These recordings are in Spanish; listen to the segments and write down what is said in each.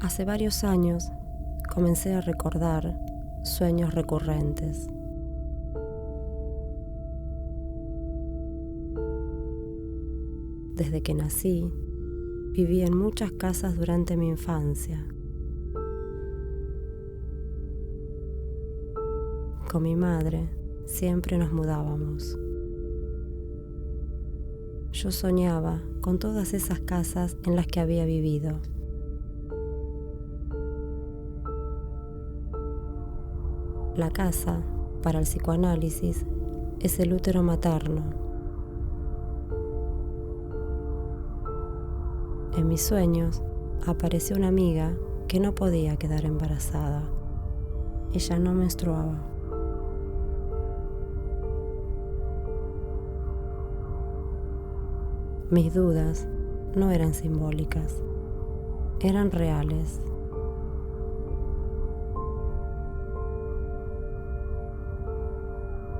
Hace varios años comencé a recordar sueños recurrentes. Desde que nací, viví en muchas casas durante mi infancia. Con mi madre siempre nos mudábamos. Yo soñaba con todas esas casas en las que había vivido. La casa, para el psicoanálisis, es el útero materno. En mis sueños apareció una amiga que no podía quedar embarazada. Ella no menstruaba. Mis dudas no eran simbólicas, eran reales.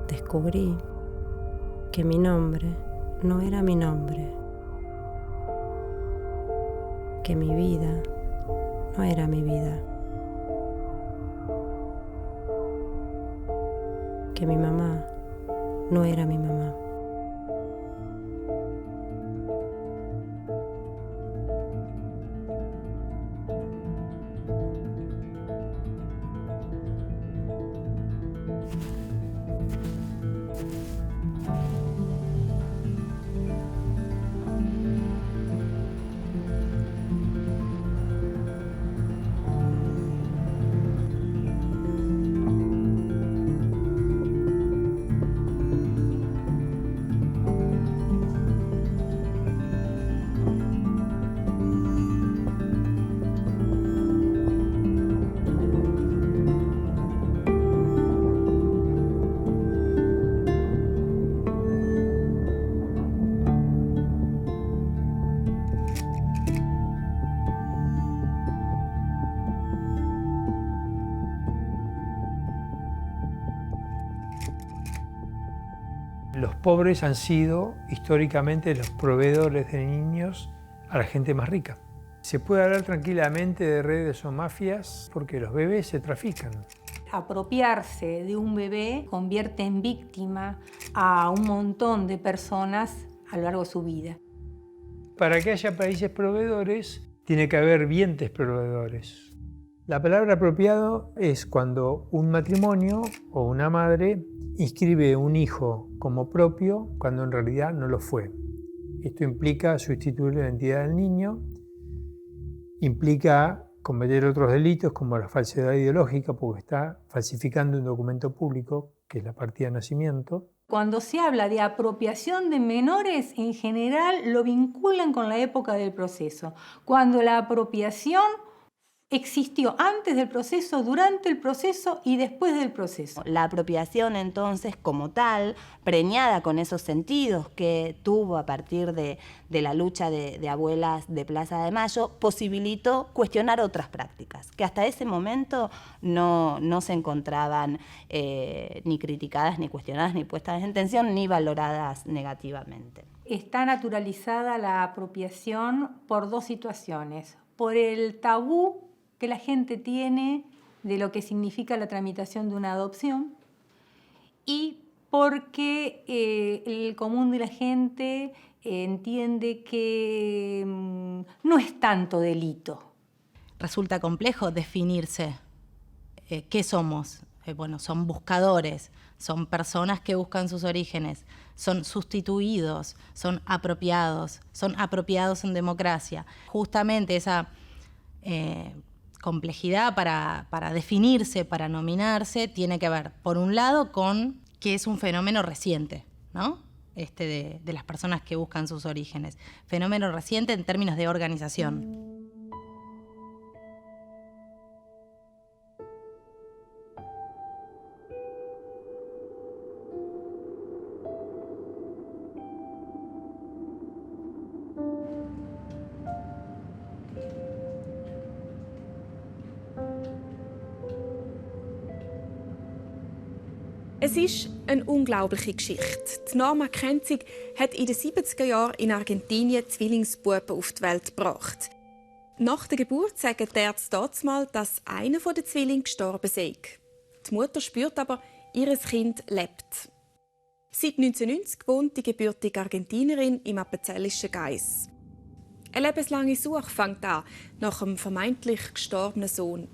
Descubrí que mi nombre no era mi nombre, que mi vida no era mi vida, que mi mamá no era mi mamá. Los pobres han sido históricamente los proveedores de niños a la gente más rica. Se puede hablar tranquilamente de redes o mafias porque los bebés se trafican. Apropiarse de un bebé convierte en víctima a un montón de personas a lo largo de su vida. Para que haya países proveedores, tiene que haber vientres proveedores. La palabra apropiado es cuando un matrimonio o una madre inscribe un hijo como propio cuando en realidad no lo fue. Esto implica sustituir la identidad del niño, implica cometer otros delitos como la falsedad ideológica porque está falsificando un documento público que es la partida de nacimiento. Cuando se habla de apropiación de menores, en general lo vinculan con la época del proceso, cuando la apropiación existió antes del proceso, durante el proceso y después del proceso. La apropiación, entonces, como tal, preñada con esos sentidos que tuvo a partir de la lucha de abuelas de Plaza de Mayo, posibilitó cuestionar otras prácticas, que hasta ese momento no se encontraban ni criticadas, ni cuestionadas, ni puestas en tensión, ni valoradas negativamente. Está naturalizada la apropiación por dos situaciones. Por el tabú que la gente tiene de lo que significa la tramitación de una adopción y porque el común de la gente entiende que no es tanto delito. Resulta complejo definirse qué somos. Bueno, son buscadores, son personas que buscan sus orígenes, son sustituidos, son apropiados en democracia. Justamente esa complejidad para definirse, para nominarse, tiene que ver, por un lado, con que es un fenómeno reciente, ¿no? De las personas que buscan sus orígenes. Fenómeno reciente en términos de organización. Es ist eine unglaubliche Geschichte. Die Norma Kenzig hat in den 70er Jahren in Argentinien Zwillingsbuben auf die Welt gebracht. Nach der Geburt sagen die Ärzte dazumal, dass einer der Zwillinge gestorben sei. Die Mutter spürt aber, ihr Kind lebt. Seit 1990 wohnt die gebürtige Argentinierin im appenzellischen Gais. Eine lebenslange Suche fängt an nach dem vermeintlich gestorbenen Sohn.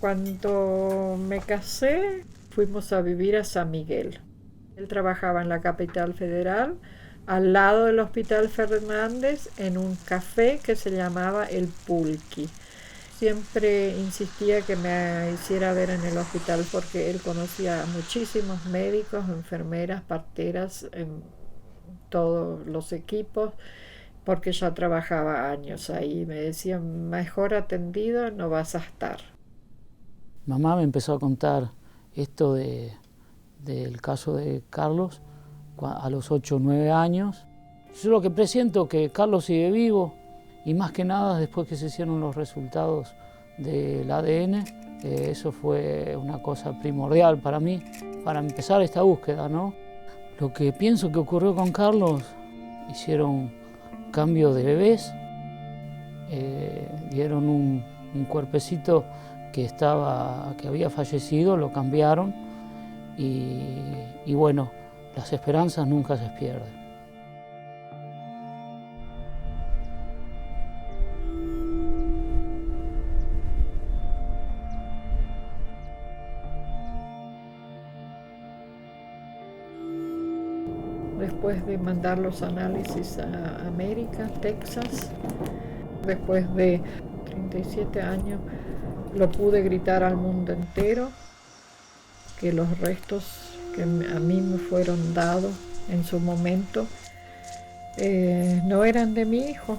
Cuando me casé, fuimos a vivir a San Miguel. Él trabajaba en la capital federal, al lado del Hospital Fernández, en un café que se llamaba El Pulqui. Siempre insistía que me hiciera ver en el hospital porque él conocía a muchísimos médicos, enfermeras, parteras, en todos los equipos, porque ya trabajaba años ahí. Me decían, mejor atendido no vas a estar. Mamá me empezó a contar esto del caso de Carlos a los 8 o 9 años. Yo lo que presiento que Carlos sigue vivo, y más que nada después que se hicieron los resultados del ADN, eso fue una cosa primordial para mí, para empezar esta búsqueda, ¿no? Lo que pienso que ocurrió con Carlos, hicieron cambio de bebés, dieron un cuerpecito que había fallecido, lo cambiaron y bueno, las esperanzas nunca se pierden. Después de mandar los análisis a América, Texas, después de 37 años, lo pude gritar al mundo entero que los restos que a mí me fueron dados en su momento no eran de mi hijo.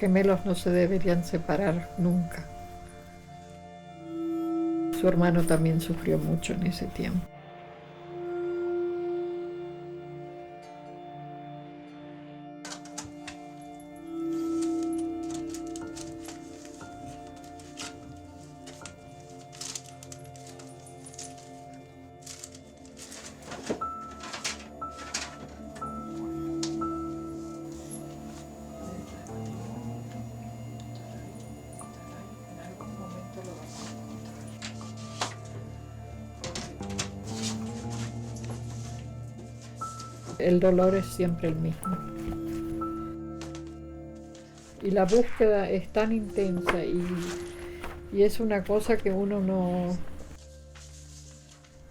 Gemelos no se deberían separar nunca. Su hermano también sufrió mucho en ese tiempo. El dolor es siempre el mismo. Y la búsqueda es tan intensa y es una cosa que uno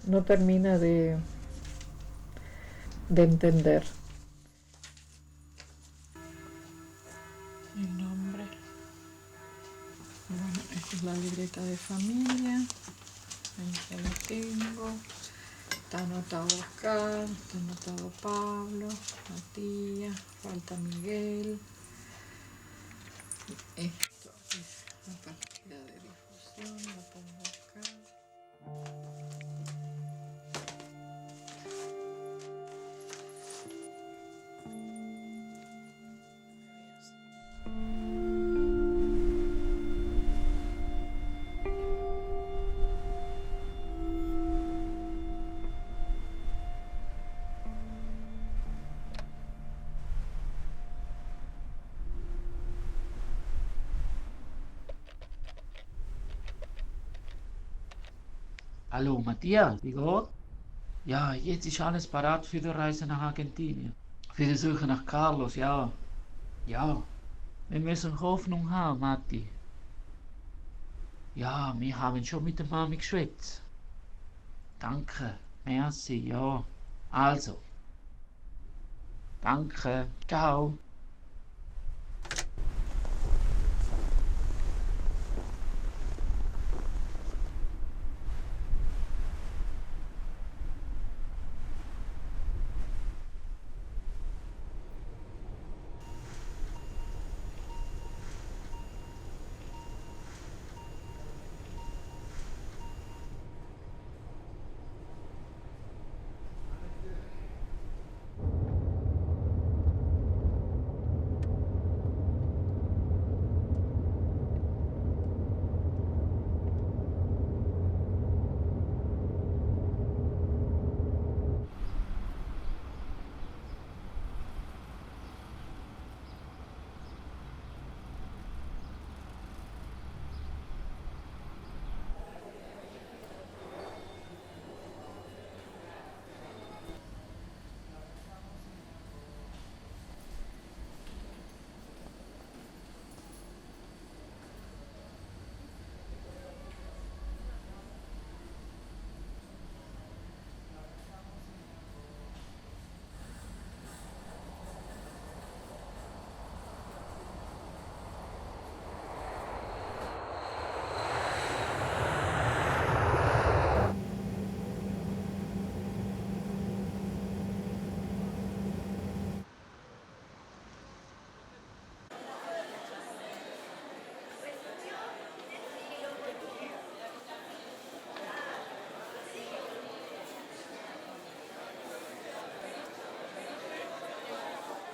no termina de entender. El nombre. Bueno, esta es la libreta de familia. Ahí ya lo tengo. Está anotado Oscar, está anotado Pablo, Matías, falta Miguel. Esto es la partida de difusión, la pongo acá. Hallo, Matthias, wie geht's? Ja, jetzt ist alles parat für die Reise nach Argentinien. Für die Suche nach Carlos, ja. Ja, wir müssen Hoffnung haben, Matti. Ja, wir haben schon mit der Mami geschwätzt. Danke, merci, ja. Also. Danke, ciao.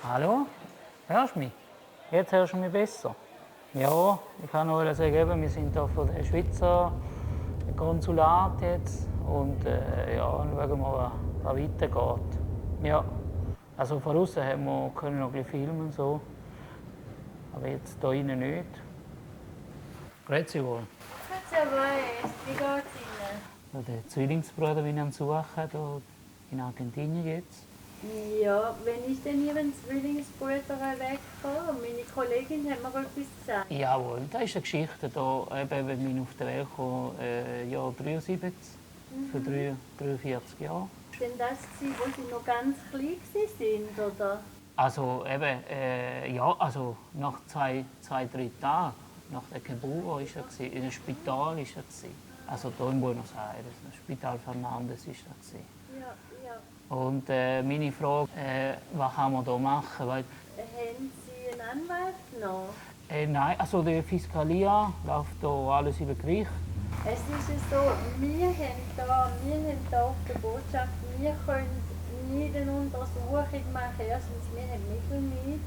Hallo? Hörst du mich? Jetzt hörst du mich besser. Ja, ich kann noch sagen, wir sind hier von der Schweizer Konsulat jetzt und ja, schauen wir, was weitergeht. Ja, also von außen haben wir können noch ein bisschen filmen und so, aber jetzt hier innen nicht. Grüezi wohl. Wie geht's Ihnen? Der Zwillingsbruder, den ich am Suchen hier in Argentinien jetzt. Ja, wenn ist denn Ihren Zwillingsbruder weggekommen? Meine Kollegin hat mir etwas gesagt. Jawohl, das ist eine Geschichte. Da, eben, wenn ich auf die Welt kam, Jahr 73, für 43 Jahre. Ist denn das, wo Sie noch ganz klein waren, oder? Also eben, ja, also nach zwei, 3 Tagen nach der Geburt war er in einem Spital. War er. Also hier in Buenos Aires, im Spital Fernandes war er. Ja, ja. Und meine Frage, was kann man hier machen? Weil, haben Sie einen Anwalt noch? nein, also die Fiskalia läuft hier alles über Gericht. Es ist so, wir haben da auf der Botschaft, wir können nie eine Untersuchung machen. Erstens, wir haben Mittel nicht.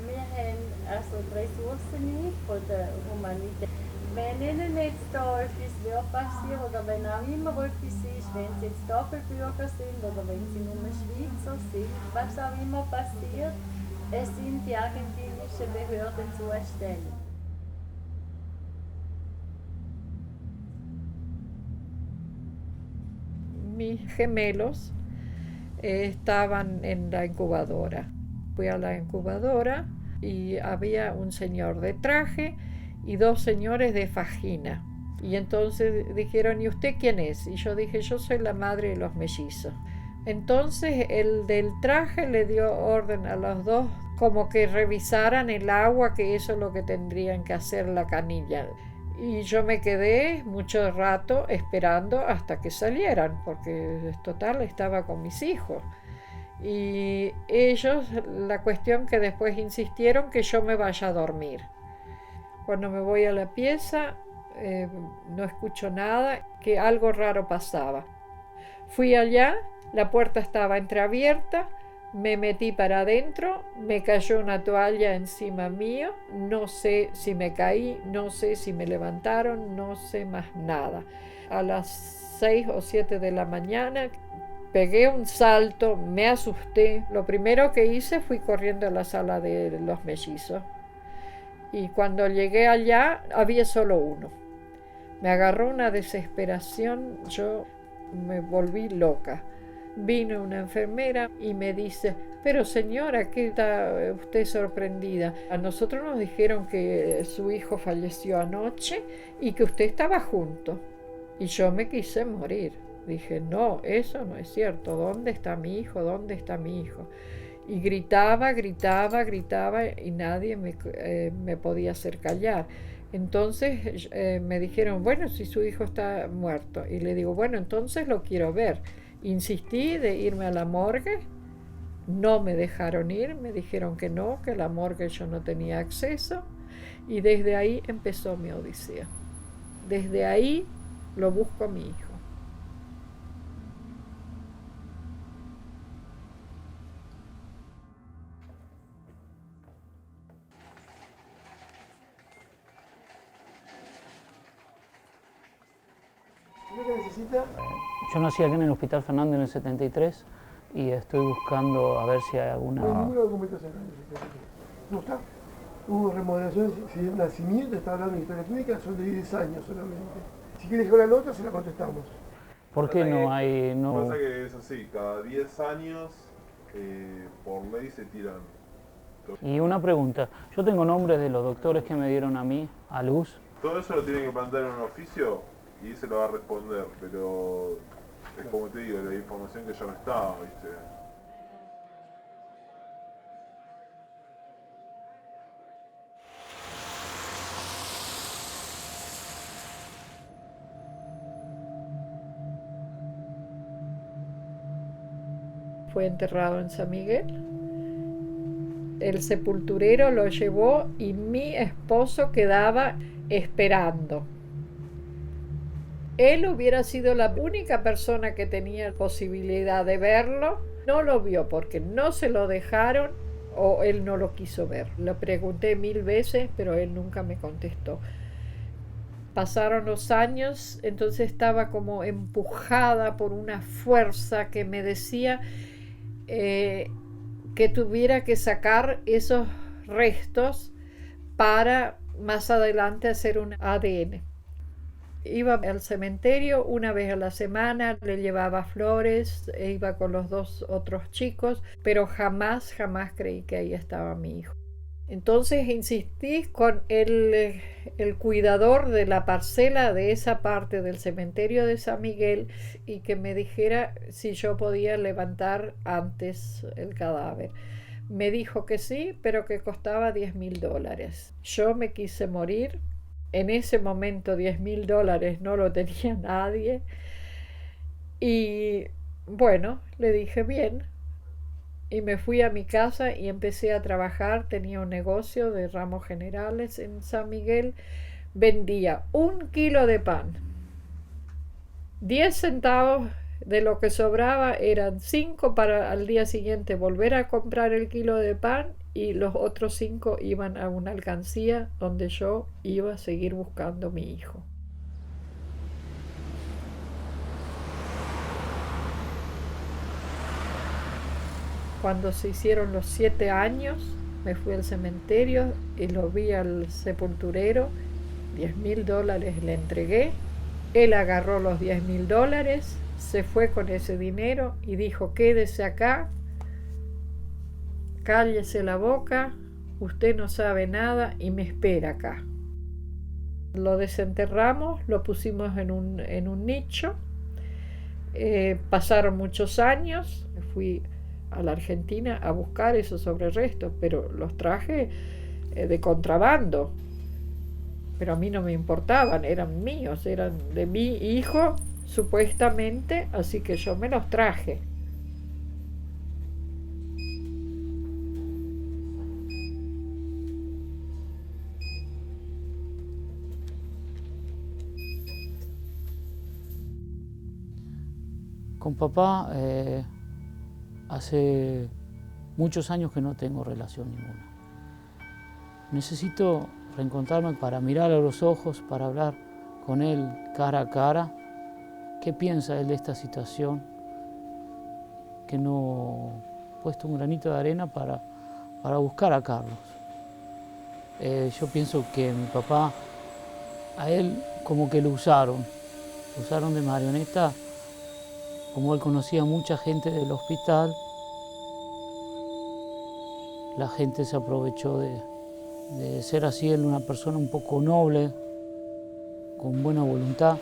Wir haben also die Ressourcen nicht von der Humanität. Wenn Ihnen jetzt da etwas passiert oder wenn auch immer etwas ist, wenn Sie jetzt Doppelbürger sind oder wenn Sie nur Schweizer sind, was auch immer passiert, es sind die argentinischen Behörden zuständig. Mis gemelos estaban en la incubadora. Fui a la incubadora y había un señor de traje y 2 señores de fajina. Y entonces dijeron, ¿y usted quién es? Y yo dije, yo soy la madre de los mellizos. Entonces el del traje le dio orden a los 2 como que revisaran el agua, que eso es lo que tendrían que hacer la canilla. Y yo me quedé mucho rato esperando hasta que salieran, porque total estaba con mis hijos. Y ellos, la cuestión que después insistieron que yo me vaya a dormir. Cuando me voy a la pieza, no escucho nada, que algo raro pasaba. Fui allá, la puerta estaba entreabierta, me metí para adentro, me cayó una toalla encima mío, no sé si me caí, no sé si me levantaron, no sé más nada. A las 6 o 7 de la mañana pegué un salto, me asusté. Lo primero que hice fui corriendo a la sala de los mellizos. Y cuando llegué allá había solo uno. Me agarró una desesperación, yo me volví loca. Vino una enfermera y me dice, pero señora, ¿qué está usted sorprendida? A nosotros nos dijeron que su hijo falleció anoche y que usted estaba junto. Y yo me quise morir. Dije, no, eso no es cierto. ¿Dónde está mi hijo? ¿Dónde está mi hijo? Y gritaba y nadie me podía hacer callar. Entonces me dijeron, bueno, si su hijo está muerto. Y le digo, bueno, entonces lo quiero ver. Insistí de irme a la morgue, no me dejaron ir, me dijeron que no, que la morgue yo no tenía acceso. Y desde ahí empezó mi odisea. Desde ahí lo busco a mi hijo. ¿Qué necesita? Yo nací aquí en el Hospital Fernández en el 73 y estoy buscando a ver si hay alguna... No hay ninguna documentación. No está. Hubo remodelaciones, si el nacimiento está hablando de historia clínica, son de 10 años solamente. Si quiere dejar la nota, se la contestamos. ¿Por qué no hay...? No... Pasa que es así, cada 10 años por ley se tiran. Y una pregunta, yo tengo nombres de los doctores que me dieron a mí a luz. Todo eso lo tienen que plantear en un oficio y se lo va a responder, pero es como te digo, la información que ya no estaba, ¿viste? Fue enterrado en San Miguel. El sepulturero lo llevó y mi esposo quedaba esperando. Él hubiera sido la única persona que tenía posibilidad de verlo. No lo vio porque no se lo dejaron o él no lo quiso ver. Lo pregunté 1000 veces, pero él nunca me contestó. Pasaron los años, entonces estaba como empujada por una fuerza que me decía que tuviera que sacar esos restos para más adelante hacer un ADN. Iba al cementerio una vez a la semana, le llevaba flores, iba con los 2 otros chicos, pero jamás creí que ahí estaba mi hijo. Entonces insistí con el cuidador de la parcela de esa parte del cementerio de San Miguel y que me dijera si yo podía levantar antes el cadáver. Me dijo que sí, pero que costaba $10.000. Yo me quise morir. En ese momento $10.000 no lo tenía nadie. Y bueno, le dije bien. Y me fui a mi casa y empecé a trabajar. Tenía un negocio de ramos generales en San Miguel. Vendía 1 kilo de pan. 10 centavos de lo que sobraba eran 5 para al día siguiente volver a comprar el kilo de pan, y los otros 5 iban a una alcancía donde yo iba a seguir buscando a mi hijo. Cuando se hicieron los 7 años, me fui al cementerio y lo vi al sepulturero. $10.000 le entregué. Él agarró los $10.000, se fue con ese dinero y dijo: quédese acá, cállese la boca, usted no sabe nada y me espera acá. Lo desenterramos, lo pusimos en un nicho. Pasaron muchos años, fui a la Argentina a buscar esos sobrerestos, pero los traje de contrabando. Pero a mí no me importaban, eran míos, eran de mi hijo, supuestamente, así que yo me los traje. Con papá hace muchos años que no tengo relación ninguna. Necesito reencontrarme para mirar a los ojos, para hablar con él cara a cara. ¿Qué piensa él de esta situación? Que no he puesto un granito de arena para buscar a Carlos. Yo pienso que mi papá, a él como que lo usaron de marioneta. Como él conocía a mucha gente del hospital, la gente se aprovechó de ser así, él una persona un poco noble, con buena voluntad.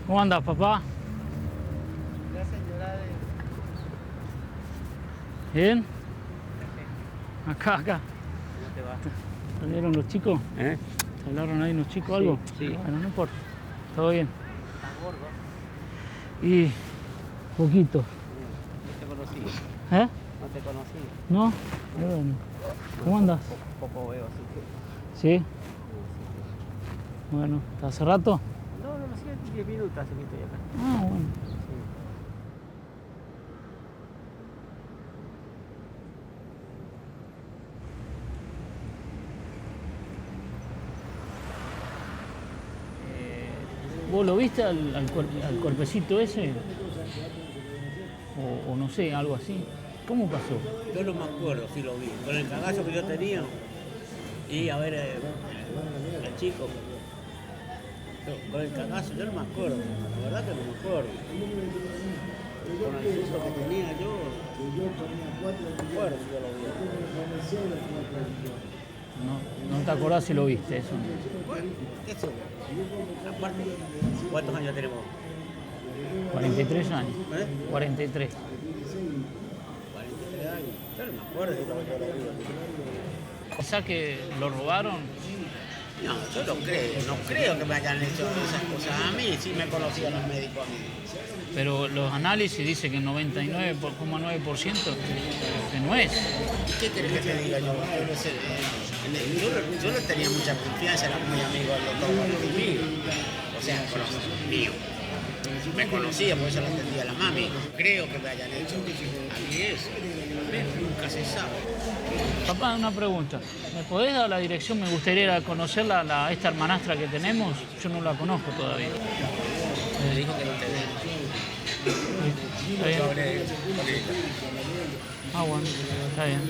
¿Cómo andas, papá? ¿Bien? Acá. ¿Cómo te va? ¿Te hablaron los chicos? ¿Te hablaron ahí los chicos algo? Sí. Bueno, no importa. Todo bien. ¿Estás gordo? Y poquito. No te conocí. No te conocí. ¿No? Bueno. ¿Cómo andas? Poco veo, así que... ¿Sí? Bueno, ¿hace rato? No, 10 minutos hace que estoy acá. Ah, bueno. ¿Vos lo viste al cuerpecito ese? O no sé, algo así. ¿Cómo pasó? Yo no me acuerdo si lo vi. Con el cagazo que yo tenía. Y a ver, el chico. Con el cagazo, yo no me acuerdo. La verdad que no me acuerdo. Con el susto que tenía yo. No me acuerdo si yo lo vi. No te acordás si lo viste, eso. Bueno, qué sé. Aparte, ¿cuántos años tenemos? 43 años. 43. 43 años. Yo no me acuerdo si yo lo vi. Quizá que lo robaron No, yo no creo que me hayan hecho esas cosas. A mí sí me conocían los médicos a mí. Pero los análisis dicen que el 99,9% que no es. ¿Y qué querés que te diga yo? Yo no tenía mucha confianza, era muy amigo del doctor Martín, o sea, mío. Me conocía, por eso lo entendía la mami. Creo que me hayan hecho a mí eso. Nunca se sabe. Papá, una pregunta. ¿Me podés dar la dirección? Me gustaría ir a conocerla, esta hermanastra que tenemos. Yo no la conozco todavía. Me dijo que no te dé. ¿Está bien? Ah, bueno, está bien.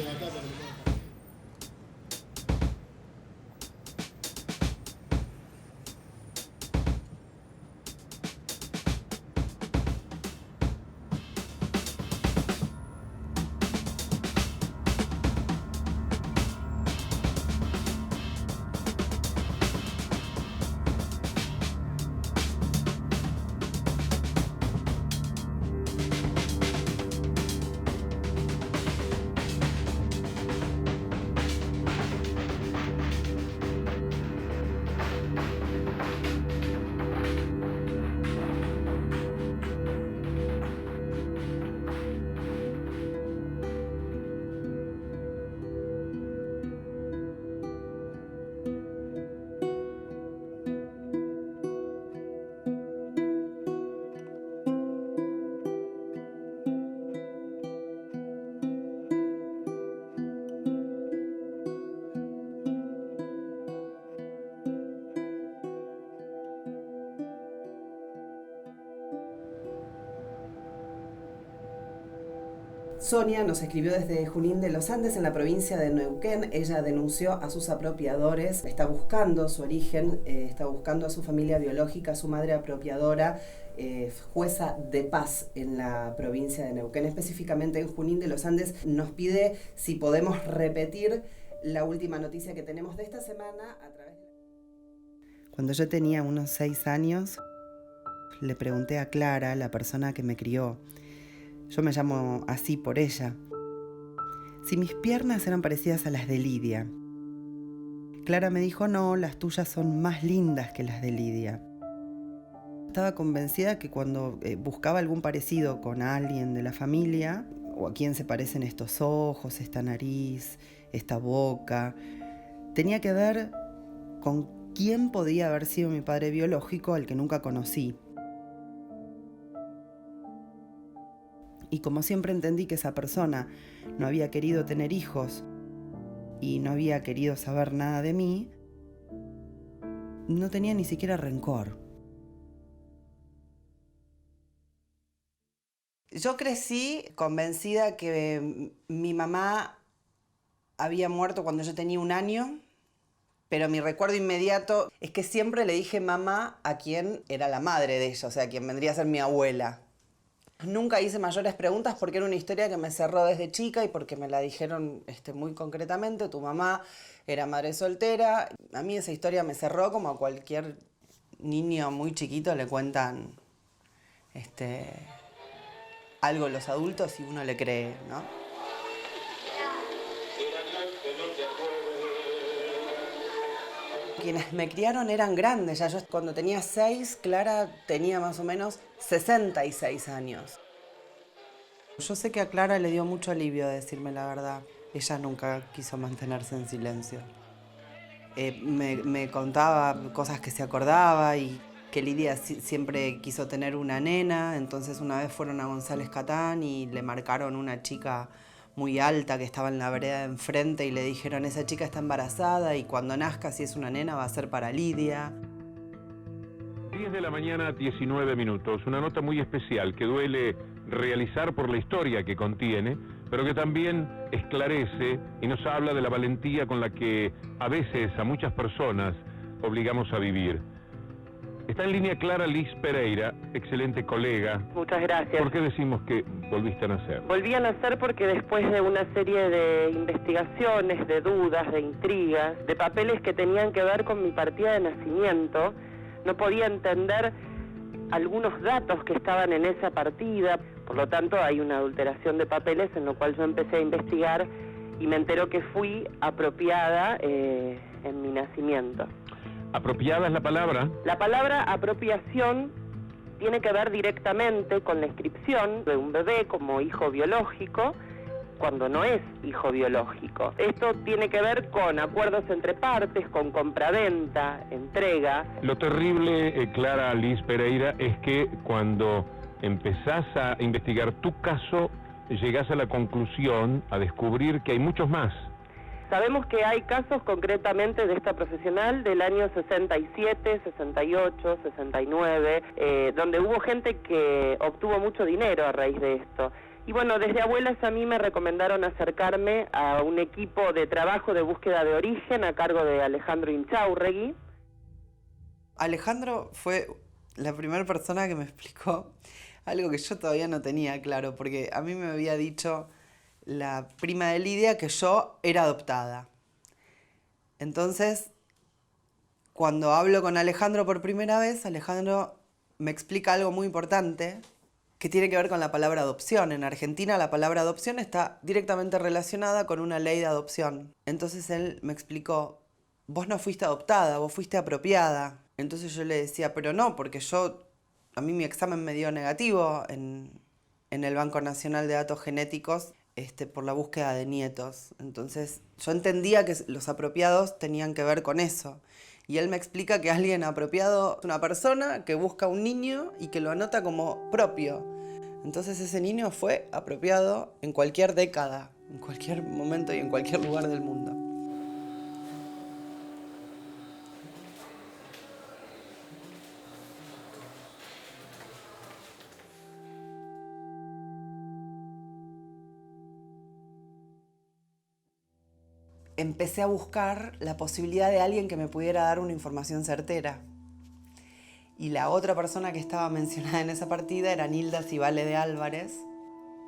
Sonia nos escribió desde Junín de los Andes, en la provincia de Neuquén. Ella denunció a sus apropiadores, está buscando su origen, está buscando a su familia biológica, a su madre apropiadora, jueza de paz en la provincia de Neuquén, específicamente en Junín de los Andes. Nos pide si podemos repetir la última noticia que tenemos de esta semana a través de... Cuando yo tenía unos 6 años, le pregunté a Clara, la persona que me crió, yo me llamo así por ella, si mis piernas eran parecidas a las de Lidia. Clara me dijo, no, las tuyas son más lindas que las de Lidia. Estaba convencida que cuando buscaba algún parecido con alguien de la familia, o a quién se parecen estos ojos, esta nariz, esta boca, tenía que ver con quién podía haber sido mi padre biológico, al que nunca conocí. Y como siempre entendí que esa persona no había querido tener hijos y no había querido saber nada de mí, no tenía ni siquiera rencor. Yo crecí convencida que mi mamá había muerto cuando yo tenía 1 año, pero mi recuerdo inmediato es que siempre le dije mamá a quien era la madre de ella, o sea, quien vendría a ser mi abuela. Nunca hice mayores preguntas porque era una historia que me cerró desde chica y porque me la dijeron muy concretamente, tu mamá era madre soltera. A mí esa historia me cerró, como a cualquier niño muy chiquito le cuentan algo los adultos y uno le cree, ¿no? Quienes me criaron eran grandes, ya yo cuando tenía 6, Clara tenía más o menos 66 años. Yo sé que a Clara le dio mucho alivio decirme la verdad. Ella nunca quiso mantenerse en silencio. Me contaba cosas que se acordaba y que Lidia siempre quiso tener una nena, entonces una vez fueron a González Catán y le marcaron una chica muy alta que estaba en la vereda de enfrente y le dijeron, esa chica está embarazada y cuando nazca, si es una nena, va a ser para Lidia. 10 de la mañana, 19 minutos. Una nota muy especial que duele realizar por la historia que contiene, pero que también esclarece y nos habla de la valentía con la que a veces a muchas personas obligamos a vivir. Está en línea Clara Liz Pereira, excelente colega. Muchas gracias. ¿Por qué decimos que volviste a nacer? Volví a nacer porque después de una serie de investigaciones, de dudas, de intrigas, de papeles que tenían que ver con mi partida de nacimiento, no podía entender algunos datos que estaban en esa partida. Por lo tanto, hay una adulteración de papeles en lo cual yo empecé a investigar y me enteró que fui apropiada en mi nacimiento. ¿Apropiada es la palabra? La palabra apropiación tiene que ver directamente con la inscripción de un bebé como hijo biológico cuando no es hijo biológico. Esto tiene que ver con acuerdos entre partes, con compraventa, entrega. Lo terrible, Clara Liz Pereira, es que cuando empezás a investigar tu caso, llegás a la conclusión, a descubrir que hay muchos más. Sabemos que hay casos concretamente de esta profesional del año 67, 68, 69, donde hubo gente que obtuvo mucho dinero a raíz de esto. Y bueno, desde Abuelas a mí me recomendaron acercarme a un equipo de trabajo de búsqueda de origen a cargo de Alejandro Inchaurregui. Alejandro fue la primera persona que me explicó algo que yo todavía no tenía claro, porque a mí me había dicho la prima de Lidia que yo era adoptada. Entonces, cuando hablo con Alejandro por primera vez, Alejandro me explica algo muy importante que tiene que ver con la palabra adopción. En Argentina la palabra adopción está directamente relacionada con una ley de adopción. Entonces él me explicó, vos no fuiste adoptada, vos fuiste apropiada. Entonces yo le decía, pero no, porque a mí mi examen me dio negativo en el Banco Nacional de Datos Genéticos por la búsqueda de nietos. Entonces yo entendía que los apropiados tenían que ver con eso. Y él me explica que alguien apropiado es una persona que busca un niño y que lo anota como propio. Entonces ese niño fue apropiado en cualquier década, en cualquier momento y en cualquier lugar del mundo. Empecé a buscar la posibilidad de alguien que me pudiera dar una información certera. Y la otra persona que estaba mencionada en esa partida era Nilda Cibale de Álvarez.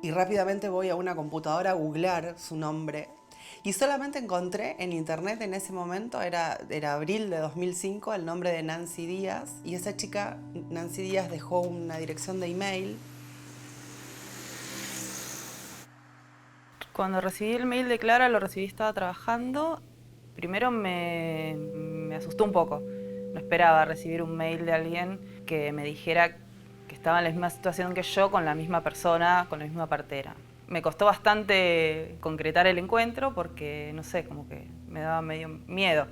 Y rápidamente voy a una computadora a googlear su nombre. Y solamente encontré en internet en ese momento, era abril de 2005, el nombre de Nancy Díaz. Y esa chica, Nancy Díaz, dejó una dirección de email. Cuando recibí el mail de Clara, estaba trabajando. Primero me asustó un poco. No esperaba recibir un mail de alguien que me dijera que estaba en la misma situación que yo, con la misma persona, con la misma partera. Me costó bastante concretar el encuentro porque, no sé, como que me daba medio miedo.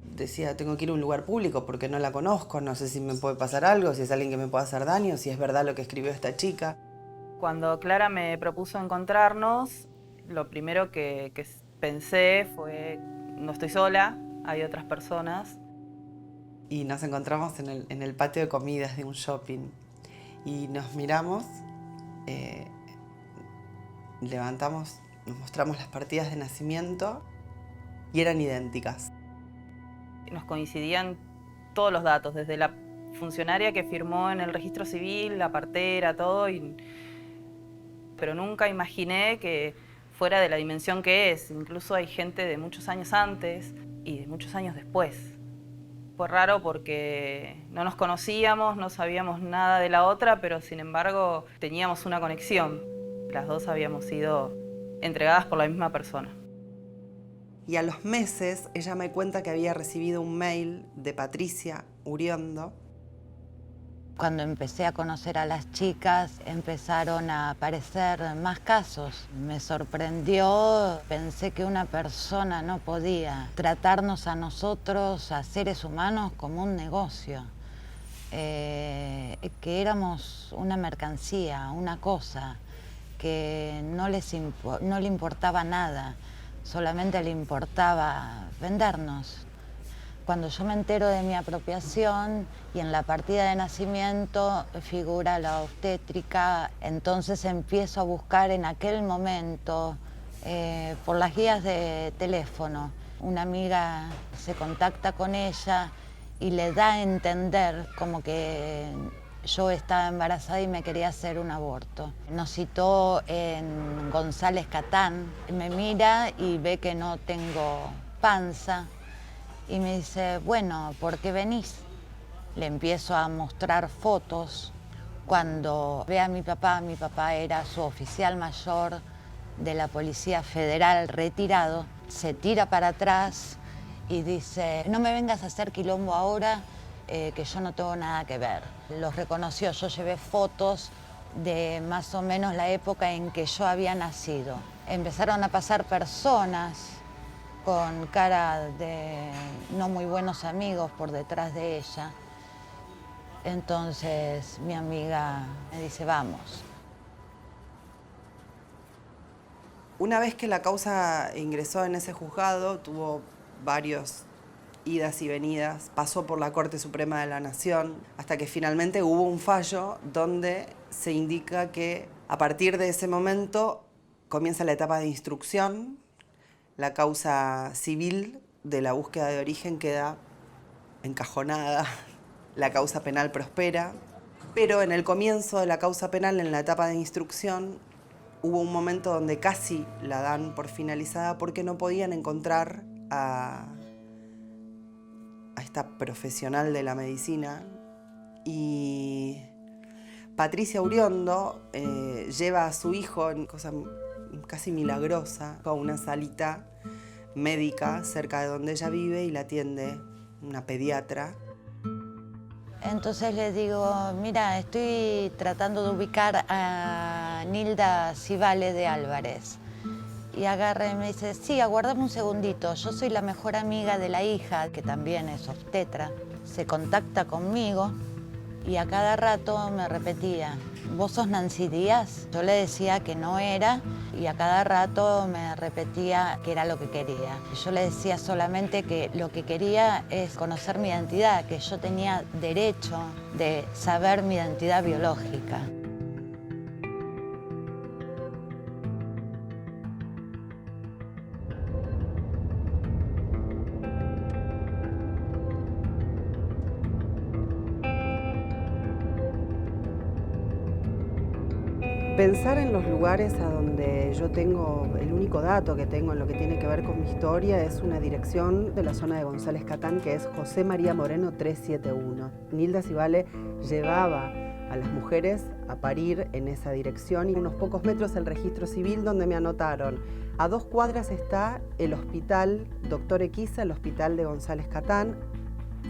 Decía, tengo que ir a un lugar público porque no la conozco, no sé si me puede pasar algo, si es alguien que me pueda hacer daño, si es verdad lo que escribió esta chica. Cuando Clara me propuso encontrarnos, lo primero que pensé fue, no estoy sola, hay otras personas. Y nos encontramos en el patio de comidas de un shopping. Y nos miramos, levantamos, nos mostramos las partidas de nacimiento y eran idénticas. Nos coincidían todos los datos, desde la funcionaria que firmó en el registro civil, la partera, todo. Pero nunca imaginé que fuera de la dimensión que es. Incluso hay gente de muchos años antes y de muchos años después. Fue raro porque no nos conocíamos, no sabíamos nada de la otra, pero sin embargo teníamos una conexión. Las dos habíamos sido entregadas por la misma persona. Y a los meses ella me cuenta que había recibido un mail de Patricia Uriondo. Cuando empecé a conocer a las chicas, empezaron a aparecer más casos. Me sorprendió, pensé que una persona no podía tratarnos a nosotros, a seres humanos, como un negocio. Que éramos una mercancía, una cosa, que no le importaba nada, solamente le importaba vendernos. Cuando yo me entero de mi apropiación y en la partida de nacimiento figura la obstétrica, entonces empiezo a buscar en aquel momento por las guías de teléfono. Una amiga se contacta con ella y le da a entender como que yo estaba embarazada y me quería hacer un aborto. Nos citó en González Catán, me mira y ve que no tengo panza. Y me dice, bueno, ¿por qué venís? Le empiezo a mostrar fotos. Cuando ve a mi papá era su oficial mayor de la Policía Federal retirado, se tira para atrás y dice, no me vengas a hacer quilombo ahora, que yo no tengo nada que ver. Los reconoció, yo llevé fotos de más o menos la época en que yo había nacido. Empezaron a pasar personas con cara de no muy buenos amigos por detrás de ella. Entonces mi amiga me dice, vamos. Una vez que la causa ingresó en ese juzgado, tuvo varios idas y venidas, pasó por la Corte Suprema de la Nación, hasta que finalmente hubo un fallo donde se indica que a partir de ese momento comienza la etapa de instrucción, la causa civil de la búsqueda de origen queda encajonada, la causa penal prospera, pero en el comienzo de la causa penal, en la etapa de instrucción, hubo un momento donde casi la dan por finalizada porque no podían encontrar a esta profesional de la medicina, y Patricia Uriondo lleva a su hijo, en cosa casi milagrosa, a una salita médica cerca de donde ella vive y la atiende una pediatra. Entonces le digo, mira, estoy tratando de ubicar a Nilda Civale de Álvarez. Y agarra y me dice, sí, aguardame un segundito, yo soy la mejor amiga de la hija, que también es obstetra. Se contacta conmigo y a cada rato me repetía, ¿vos sos Nancy Díaz? Yo le decía que no era y a cada rato me repetía que era lo que quería. Yo le decía solamente que lo que quería es conocer mi identidad, que yo tenía derecho de saber mi identidad biológica. Pensar en los lugares a donde yo tengo, el único dato que tengo en lo que tiene que ver con mi historia es una dirección de la zona de González Catán, que es José María Moreno 371. Nilda Civale llevaba a las mujeres a parir en esa dirección y unos pocos metros el registro civil donde me anotaron. A 2 cuadras está el hospital Dr. Equiza, el hospital de González Catán.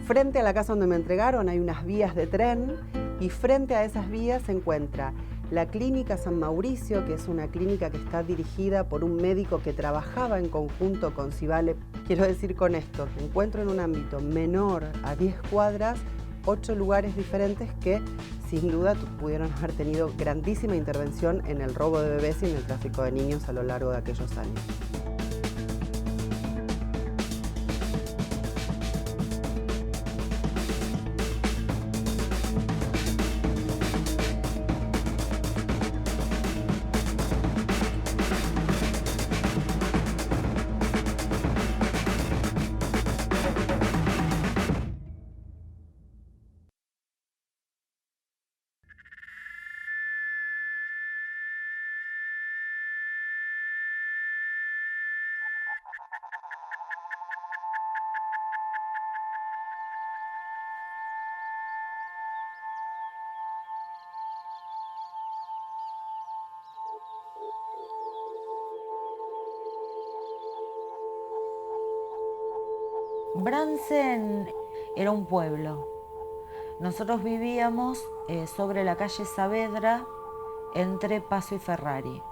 Frente a la casa donde me entregaron hay unas vías de tren y frente a esas vías se encuentra la Clínica San Mauricio, que es una clínica que está dirigida por un médico que trabajaba en conjunto con Civale. Quiero decir con esto que encuentro en un ámbito menor a 10 cuadras 8 lugares diferentes que sin duda pudieron haber tenido grandísima intervención en el robo de bebés y en el tráfico de niños a lo largo de aquellos años. Bransen era un pueblo. Nosotros vivíamos sobre la calle Saavedra, entre Paso y Ferrari.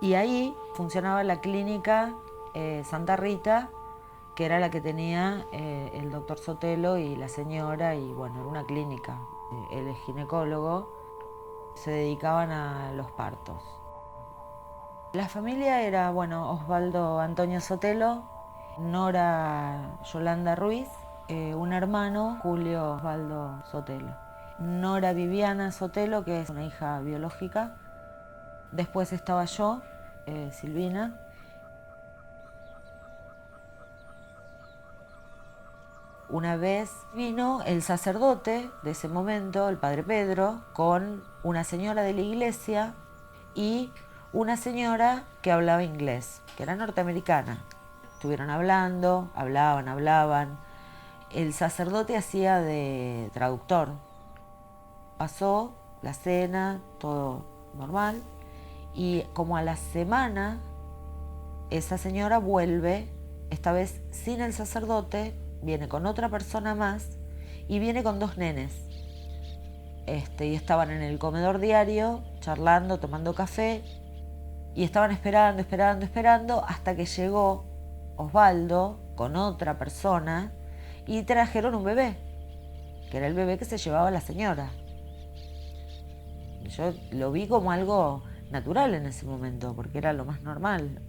Y ahí funcionaba la clínica Santa Rita, que era la que tenía el doctor Sotelo y la señora, y bueno, era una clínica. Él es ginecólogo, se dedicaban a los partos. La familia era, bueno, Osvaldo Antonio Sotelo, Nora Yolanda Ruiz, un hermano, Julio Osvaldo Sotelo. Nora Viviana Sotelo, que es una hija biológica. Después estaba yo, Silvina. Una vez vino el sacerdote de ese momento, el padre Pedro, con una señora de la iglesia y una señora que hablaba inglés, que era norteamericana. Estuvieron hablando, hablaban. El sacerdote hacía de traductor. Pasó la cena, todo normal, y como a la semana, esa señora vuelve esta vez sin el sacerdote, viene con otra persona más y viene con 2 nenes. Y estaban en el comedor diario, charlando, tomando café, y estaban esperando, hasta que llegó Osvaldo con otra persona y trajeron un bebé, que era el bebé que se llevaba la señora. Yo lo vi como algo natural en ese momento, porque era lo más normal.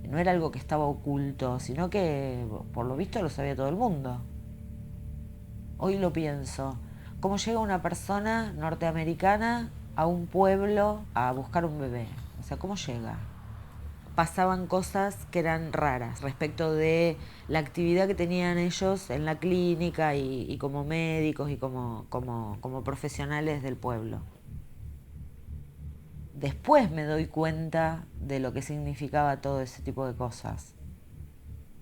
No era algo que estaba oculto, sino que por lo visto lo sabía todo el mundo. Hoy lo pienso, ¿cómo llega una persona norteamericana a un pueblo a buscar un bebé? O sea, ¿cómo llega? Pasaban cosas que eran raras respecto de la actividad que tenían ellos en la clínica y como médicos y como profesionales del pueblo. Después me doy cuenta de lo que significaba todo ese tipo de cosas.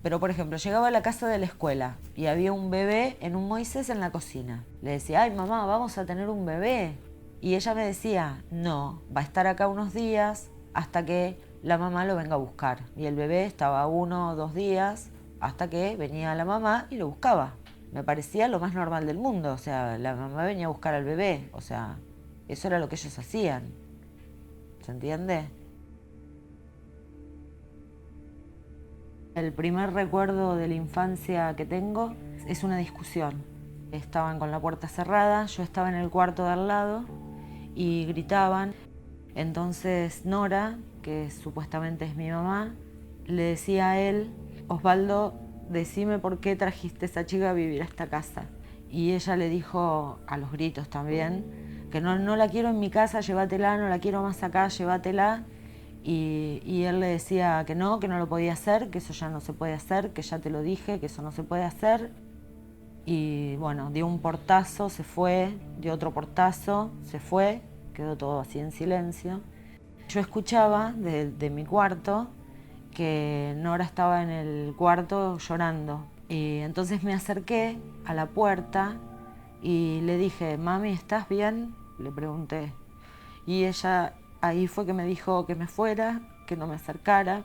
Pero, por ejemplo, llegaba a la casa de la escuela y había un bebé en un Moisés en la cocina. Le decía, ay mamá, vamos a tener un bebé. Y ella me decía, no, va a estar acá unos días hasta que la mamá lo venga a buscar. Y el bebé estaba 1 o 2 días hasta que venía la mamá y lo buscaba. Me parecía lo más normal del mundo. O sea, la mamá venía a buscar al bebé. O sea, eso era lo que ellos hacían. ¿Se entiende? El primer recuerdo de la infancia que tengo es una discusión. Estaban con la puerta cerrada, yo estaba en el cuarto de al lado y gritaban. Entonces Nora, que supuestamente es mi mamá, le decía a él, Osvaldo, decime por qué trajiste a esa chica a vivir a esta casa. Y ella le dijo, a los gritos también, que no la quiero en mi casa, llévatela, no la quiero más acá, llévatela. Y él le decía que no lo podía hacer, que eso ya no se puede hacer, que ya te lo dije, que eso no se puede hacer. Y bueno, dio un portazo, se fue, dio otro portazo, se fue, quedó todo así en silencio. Yo escuchaba de mi cuarto que Nora estaba en el cuarto llorando. Y entonces me acerqué a la puerta y le dije, mami, ¿estás bien? Le pregunté. Y ella ahí fue que me dijo que me fuera, que no me acercara,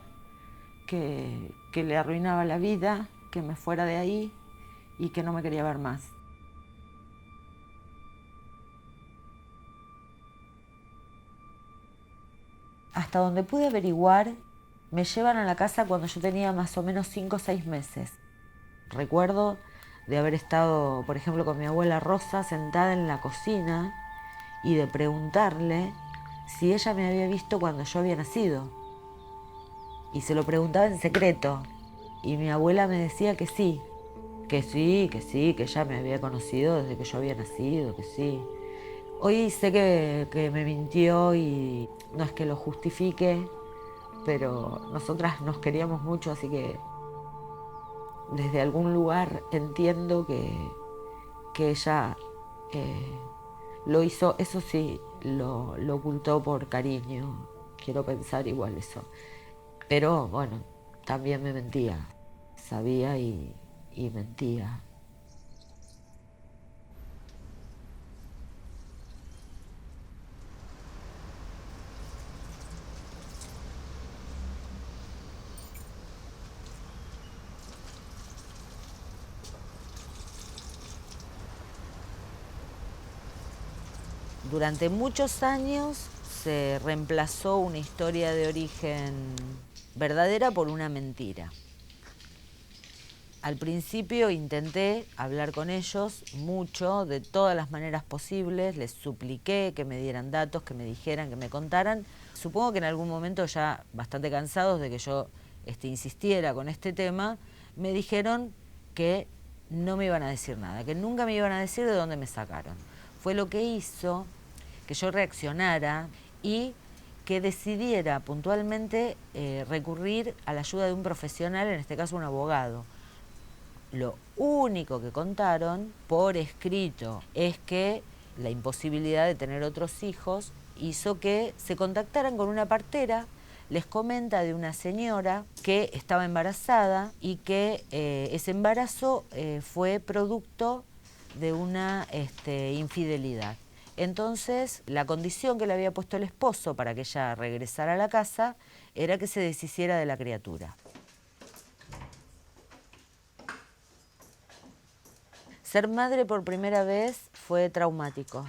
que le arruinaba la vida, que me fuera de ahí y que no me quería ver más. Hasta donde pude averiguar, me llevan a la casa cuando yo tenía más o menos 5 o 6 meses. Recuerdo de haber estado, por ejemplo, con mi abuela Rosa sentada en la cocina y de preguntarle si ella me había visto cuando yo había nacido. Y se lo preguntaba en secreto. Y mi abuela me decía que sí, que ella me había conocido desde que yo había nacido, que sí. Hoy sé que me mintió y no es que lo justifique, pero nosotras nos queríamos mucho, así que desde algún lugar entiendo que ella lo hizo, eso sí, lo ocultó por cariño, quiero pensar igual eso. Pero bueno, también me mentía, sabía y mentía. Durante muchos años se reemplazó una historia de origen verdadera por una mentira. Al principio intenté hablar con ellos mucho, de todas las maneras posibles, les supliqué que me dieran datos, que me dijeran, que me contaran. Supongo que en algún momento, ya bastante cansados de que yo insistiera con este tema, me dijeron que no me iban a decir nada, que nunca me iban a decir de dónde me sacaron. Fue lo que hizo que yo reaccionara y que decidiera puntualmente recurrir a la ayuda de un profesional, en este caso un abogado. Lo único que contaron por escrito es que la imposibilidad de tener otros hijos hizo que se contactaran con una partera. Les comenta de una señora que estaba embarazada y que ese embarazo fue producto de una infidelidad. Entonces, la condición que le había puesto el esposo para que ella regresara a la casa era que se deshiciera de la criatura. Ser madre por primera vez fue traumático.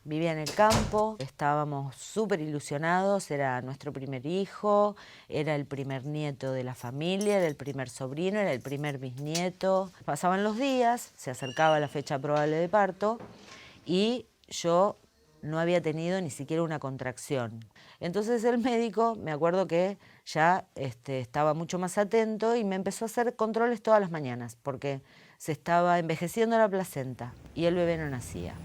Vivía en el campo, estábamos súper ilusionados, era nuestro primer hijo, era el primer nieto de la familia, era el primer sobrino, era el primer bisnieto. Pasaban los días, se acercaba la fecha probable de parto y yo no había tenido ni siquiera una contracción. Entonces el médico, me acuerdo que ya estaba mucho más atento y me empezó a hacer controles todas las mañanas porque se estaba envejeciendo la placenta y el bebé no nacía.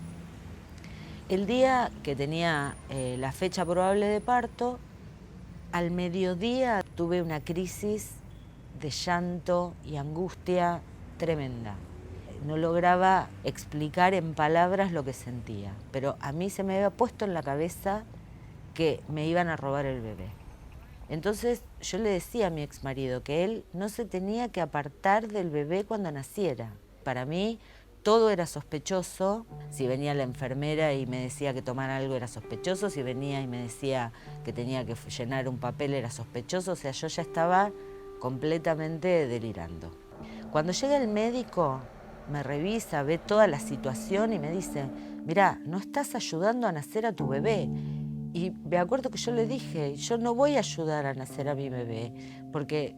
El día que tenía la fecha probable de parto, al mediodía tuve una crisis de llanto y angustia tremenda. No lograba explicar en palabras lo que sentía, pero a mí se me había puesto en la cabeza que me iban a robar el bebé. Entonces yo le decía a mi exmarido que él no se tenía que apartar del bebé cuando naciera. Para mí todo era sospechoso. Si venía la enfermera y me decía que tomara algo era sospechoso, si venía y me decía que tenía que llenar un papel era sospechoso, o sea, yo ya estaba completamente delirando. Cuando llega el médico, me revisa, ve toda la situación y me dice, mirá, no estás ayudando a nacer a tu bebé. Y me acuerdo que yo le dije, yo no voy a ayudar a nacer a mi bebé, porque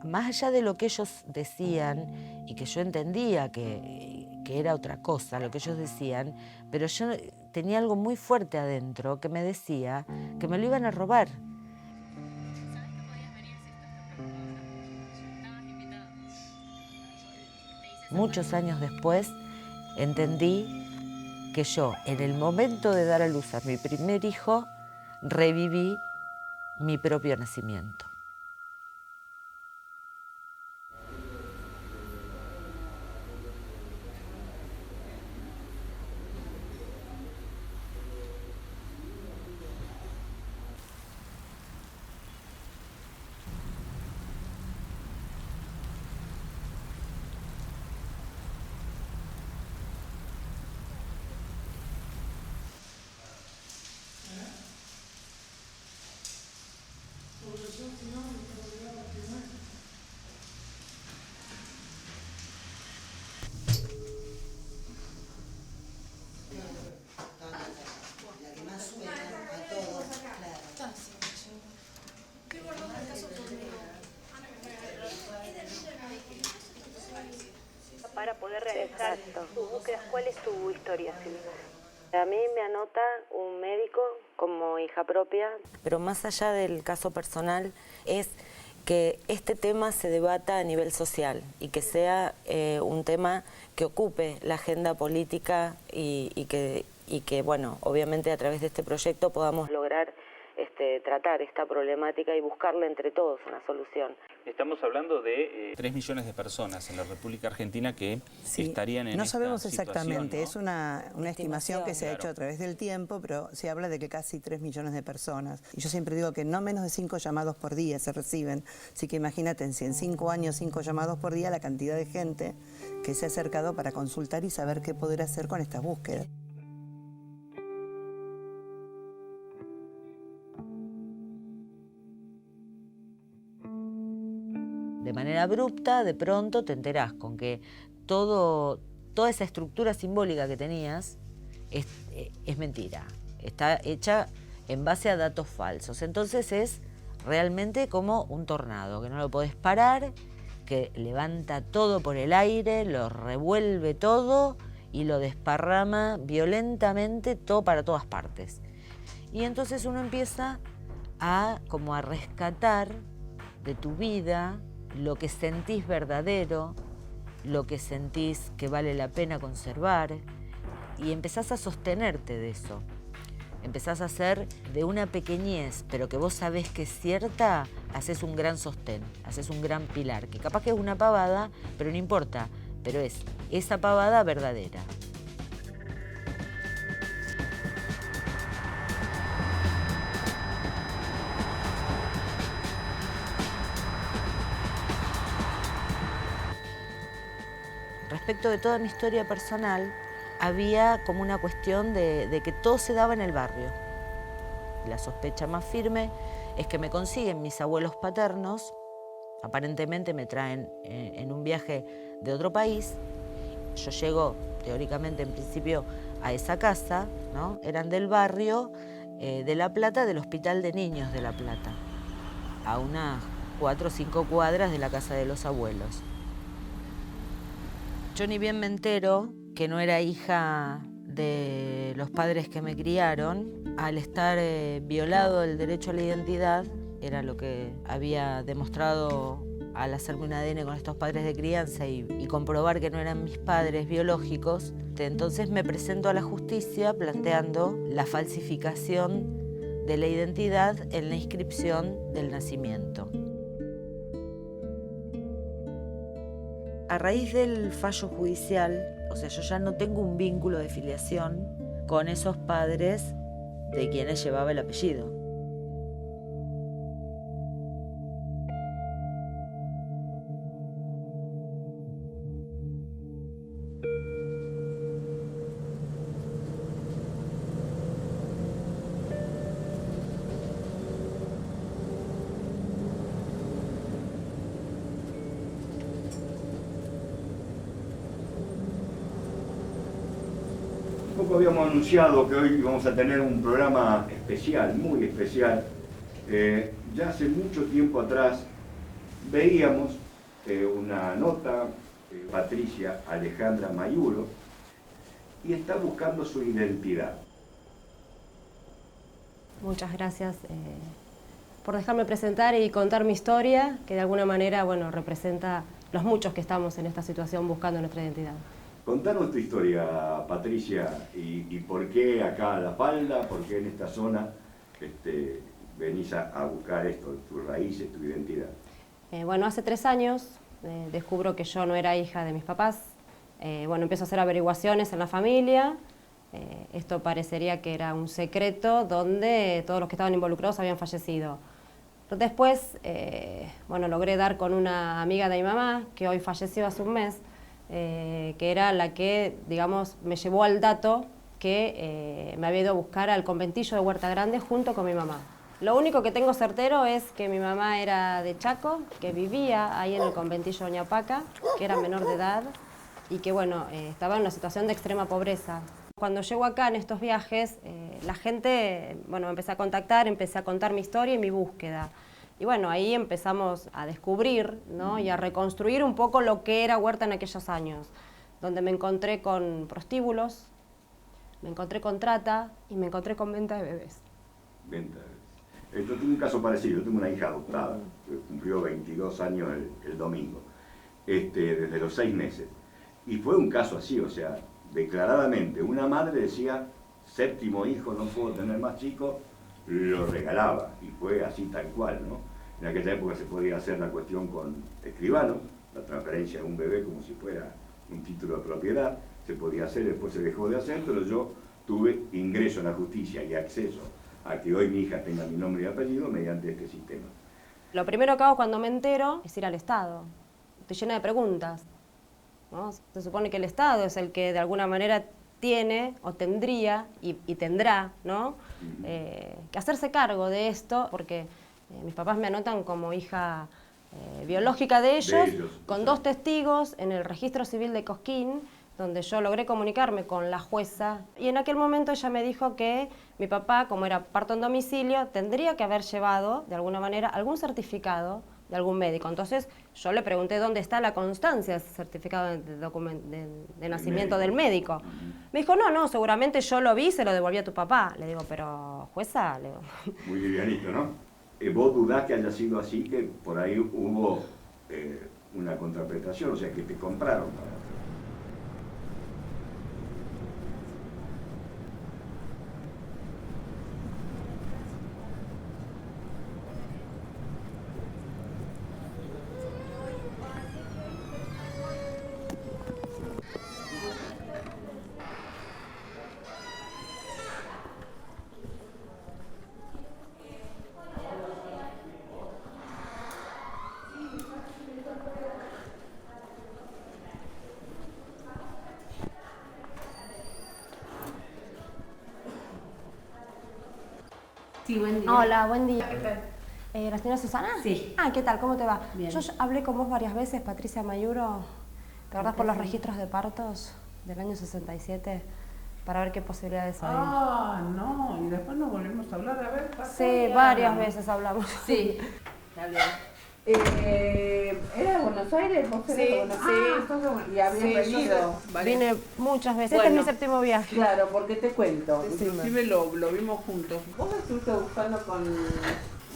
más allá de lo que ellos decían y que yo entendía que era otra cosa lo que ellos decían, pero yo tenía algo muy fuerte adentro que me decía que me lo iban a robar. Muchos años después entendí que yo, en el momento de dar a luz a mi primer hijo, reviví mi propio nacimiento. Para poder realizar tus búsquedas, ¿cuál es tu historia, Silvia? A mí me anota un médico como hija propia, pero más allá del caso personal es que este tema se debata a nivel social y que sea un tema que ocupe la agenda política y que, bueno, obviamente a través de este proyecto podamos lograr tratar esta problemática y buscarle entre todos una solución. Estamos hablando de 3 millones de personas en la República Argentina que estarían en no esta sabemos situación, exactamente, ¿no? es una estimación que se ha hecho Claro. a través del tiempo, pero se habla de que casi 3 millones de personas. Y yo siempre digo que no menos de 5 llamados por día se reciben. Así que imagínate, si en 5 años 5 llamados por día, la cantidad de gente que se ha acercado para consultar y saber qué poder hacer con estas búsquedas. De manera abrupta, de pronto te enterás con que toda esa estructura simbólica que tenías es mentira. Está hecha en base a datos falsos. Entonces es realmente como un tornado, que no lo podés parar, que levanta todo por el aire, lo revuelve todo y lo desparrama violentamente todo para todas partes. Y entonces uno empieza como a rescatar de tu vida lo que sentís verdadero, lo que sentís que vale la pena conservar, y empezás a sostenerte de eso. Empezás a hacer de una pequeñez, pero que vos sabés que es cierta, haces un gran sostén, haces un gran pilar, que capaz que es una pavada, pero no importa, pero es esa pavada verdadera. Respecto de toda mi historia personal, había como una cuestión de que todo se daba en el barrio. La sospecha más firme es que me consiguen mis abuelos paternos, aparentemente me traen en un viaje de otro país, Yo llego, teóricamente, en principio, a esa casa, ¿no? Eran del barrio de La Plata, del Hospital de Niños de La Plata, a unas 4 o 5 cuadras de la casa de los abuelos. Yo ni bien me entero que no era hija de los padres que me criaron. Al estar violado el derecho a la identidad, era lo que había demostrado al hacerme un ADN con estos padres de crianza y comprobar que no eran mis padres biológicos, entonces me presento a la justicia planteando la falsificación de la identidad en la inscripción del nacimiento. A raíz del fallo judicial, o sea, yo ya no tengo un vínculo de filiación con esos padres de quienes llevaba el apellido. Habíamos anunciado que hoy vamos a tener un programa especial, muy especial. Ya hace mucho tiempo atrás veíamos una nota de Patricia Alejandra Mayuro y está buscando su identidad. Muchas gracias por dejarme presentar y contar mi historia, que de alguna manera, bueno, representa los muchos que estamos en esta situación buscando nuestra identidad. Contanos tu historia, Patricia, y por qué acá a La Falda, por qué en esta zona venís a buscar esto, tus raíces, tu identidad. Bueno, hace 3 años descubro que yo no era hija de mis papás. Bueno, empiezo a hacer averiguaciones en la familia. Esto parecería que era un secreto donde todos los que estaban involucrados habían fallecido. Después, bueno, logré dar con una amiga de mi mamá, que hoy falleció hace un mes, que era la que, digamos, me llevó al dato que me había ido a buscar al conventillo de Huerta Grande junto con mi mamá. Lo único que tengo certero es que mi mamá era de Chaco, que vivía ahí en el conventillo Doña Paca, que era menor de edad y que, bueno, estaba en una situación de extrema pobreza. Cuando llego acá en estos viajes, la gente, bueno, me empecé a contactar, empecé a contar mi historia y mi búsqueda. Y bueno, ahí empezamos a descubrir, ¿no? Y a reconstruir un poco lo que era Huerta en aquellos años, donde me encontré con prostíbulos, me encontré con trata y me encontré con venta de bebés. Venta de bebés. Yo tengo un caso parecido, yo tengo una hija adoptada, que cumplió 22 años el domingo, desde los 6 meses. Y fue un caso así, o sea, declaradamente, una madre decía, 7º hijo, no puedo tener más chicos, lo regalaba, y fue así tal cual, ¿no? En aquella época se podía hacer la cuestión con escribano, la transferencia de un bebé como si fuera un título de propiedad, se podía hacer, después se dejó de hacer, pero yo tuve ingreso en la justicia y acceso a que hoy mi hija tenga mi nombre y apellido mediante este sistema. Lo primero que hago cuando me entero es ir al Estado. Estoy llena de preguntas, ¿no? Se supone que el Estado es el que de alguna manera tiene o tendría y tendrá, ¿no? Que hacerse cargo de esto, porque mis papás me anotan como hija biológica de ellos, con 2 testigos en el registro civil de Cosquín, donde yo logré comunicarme con la jueza, y en aquel momento ella me dijo que mi papá, como era parto en domicilio, tendría que haber llevado, de alguna manera, algún certificado de algún médico. Entonces yo le pregunté dónde está la constancia de ese certificado de nacimiento del médico. Me dijo, no, seguramente yo lo vi y se lo devolví a tu papá. Le digo, pero jueza, le digo. Muy livianito, ¿no? ¿Vos dudás que haya sido así, que por ahí hubo una contraprestación, o sea, que te compraron? Sí, buen día. Hola, buen día. ¿Qué tal? ¿La señora Susana? Sí. Ah, ¿qué tal? ¿Cómo te va? Bien. Yo hablé con vos varias veces, Patricia Mayuro. ¿Te acordás por los registros de partos del año 67? Para ver qué posibilidades hay. Ah, no, y después nos volvimos a hablar, a ver. Sí, varias veces hablamos. Sí, está bien. ¿Era de Buenos Aires? ¿Vos eres de Buenos Aires? Y habías venido. Vine muchas veces. Bueno, Este es mi séptimo viaje. Claro, porque te cuento. Decime. Inclusive lo vimos juntos. Vos estuviste buscando con